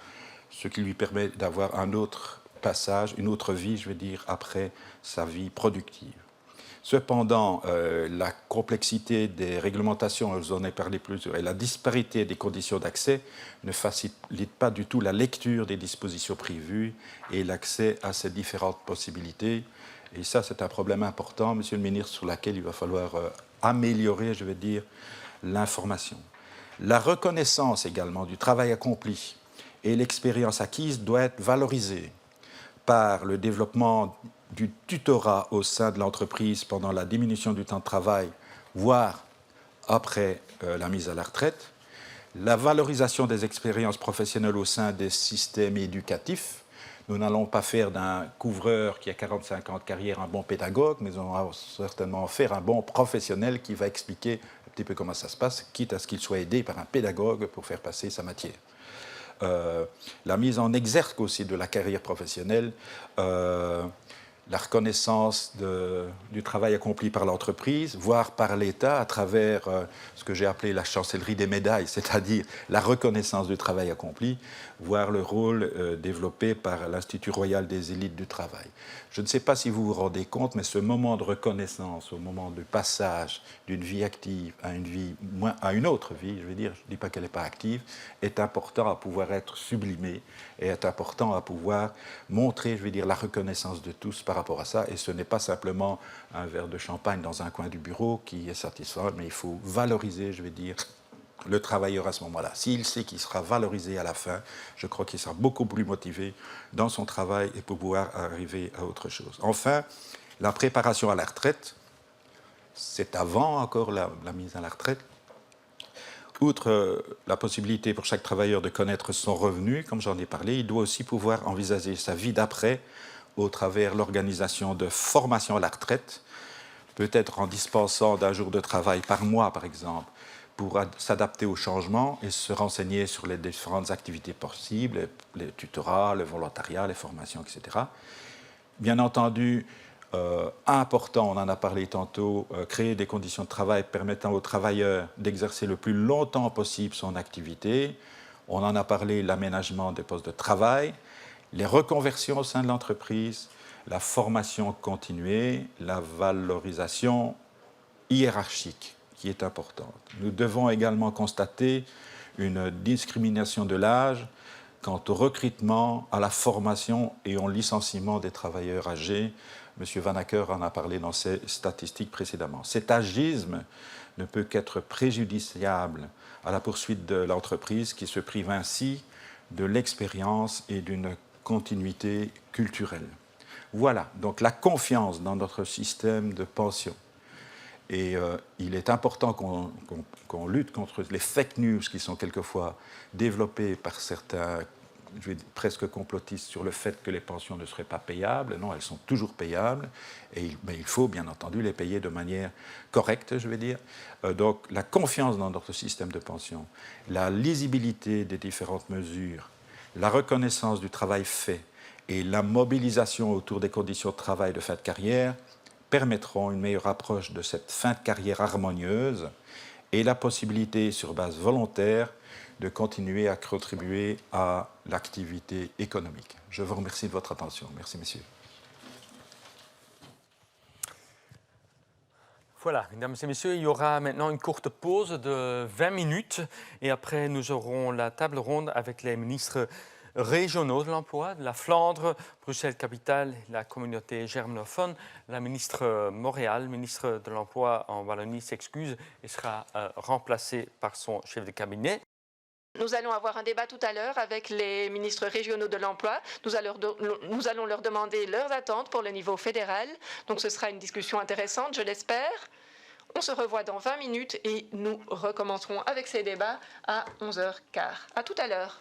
ce qui lui permet d'avoir un autre passage, une autre vie, je veux dire, après sa vie productive. Cependant, la complexité des réglementations, je vous en ai parlé plus, et la disparité des conditions d'accès ne facilite pas du tout la lecture des dispositions prévues et l'accès à ces différentes possibilités. Et ça, c'est un problème important, Monsieur le ministre, sur lequel il va falloir améliorer, je veux dire, l'information. La reconnaissance également du travail accompli et l'expérience acquise doit être valorisée par le développement du tutorat au sein de l'entreprise pendant la diminution du temps de travail, voire après la mise à la retraite, la valorisation des expériences professionnelles au sein des systèmes éducatifs. Nous n'allons pas faire d'un couvreur qui a 45 ans de carrière un bon pédagogue, mais on va certainement faire un bon professionnel qui va expliquer un petit peu comment ça se passe, quitte à ce qu'il soit aidé par un pédagogue pour faire passer sa matière. La mise en exergue aussi de la carrière professionnelle, la reconnaissance du travail accompli par l'entreprise, voire par l'État, à travers ce que j'ai appelé la chancellerie des médailles, c'est-à-dire la reconnaissance du travail accompli, voire le rôle développé par l'Institut royal des élites du travail. Je ne sais pas si vous vous rendez compte, mais ce moment de reconnaissance, au moment du passage d'une vie active à une autre vie, je veux dire, je ne dis pas qu'elle n'est pas active, est important à pouvoir être sublimé et est important à pouvoir montrer, je veux dire, la reconnaissance de tous par rapport à ça. Et ce n'est pas simplement un verre de champagne dans un coin du bureau qui est satisfaisant, mais il faut valoriser, je veux dire, le travailleur à ce moment-là. S'il sait qu'il sera valorisé à la fin, je crois qu'il sera beaucoup plus motivé dans son travail et pour pouvoir arriver à autre chose. Enfin, la préparation à la retraite, c'est avant encore la mise à la retraite. Outre la possibilité pour chaque travailleur de connaître son revenu, comme j'en ai parlé, il doit aussi pouvoir envisager sa vie d'après au travers l'organisation de formation à la retraite, peut-être en dispensant d'un jour de travail par mois, par exemple, pour s'adapter aux changements et se renseigner sur les différentes activités possibles, les tutorats, le volontariat, les formations, etc. Bien entendu, important, on en a parlé tantôt, créer des conditions de travail permettant aux travailleurs d'exercer le plus longtemps possible son activité. On en a parlé, l'aménagement des postes de travail, les reconversions au sein de l'entreprise, la formation continuée, la valorisation hiérarchique qui est importante. Nous devons également constater une discrimination de l'âge quant au recrutement, à la formation et au licenciement des travailleurs âgés. M. Vanacker en a parlé dans ses statistiques précédemment. Cet agisme ne peut qu'être préjudiciable à la poursuite de l'entreprise qui se prive ainsi de l'expérience et d'une continuité culturelle. Voilà, donc la confiance dans notre système de pension. Et il est important qu'on lutte contre les fake news qui sont quelquefois développées par certains presque complotistes sur le fait que les pensions ne seraient pas payables. Non, elles sont toujours payables, mais il faut bien entendu les payer de manière correcte, je vais dire. Donc la confiance dans notre système de pension, la lisibilité des différentes mesures, la reconnaissance du travail fait et la mobilisation autour des conditions de travail de fin de carrière permettront une meilleure approche de cette fin de carrière harmonieuse et la possibilité, sur base volontaire, de continuer à contribuer à l'activité économique. Je vous remercie de votre attention. Merci, messieurs. Voilà, mesdames et messieurs, il y aura maintenant une courte pause de 20 minutes et après nous aurons la table ronde avec les ministres régionaux de l'emploi, de la Flandre, Bruxelles-Capitale, la communauté germanophone. La ministre Montréal, ministre de l'Emploi en Wallonie, s'excuse et sera remplacée par son chef de cabinet. Nous allons avoir un débat tout à l'heure avec les ministres régionaux de l'emploi. Nous allons leur demander leurs attentes pour le niveau fédéral. Donc ce sera une discussion intéressante, je l'espère. On se revoit dans 20 minutes et nous recommencerons avec ces débats à 11h15. À tout à l'heure.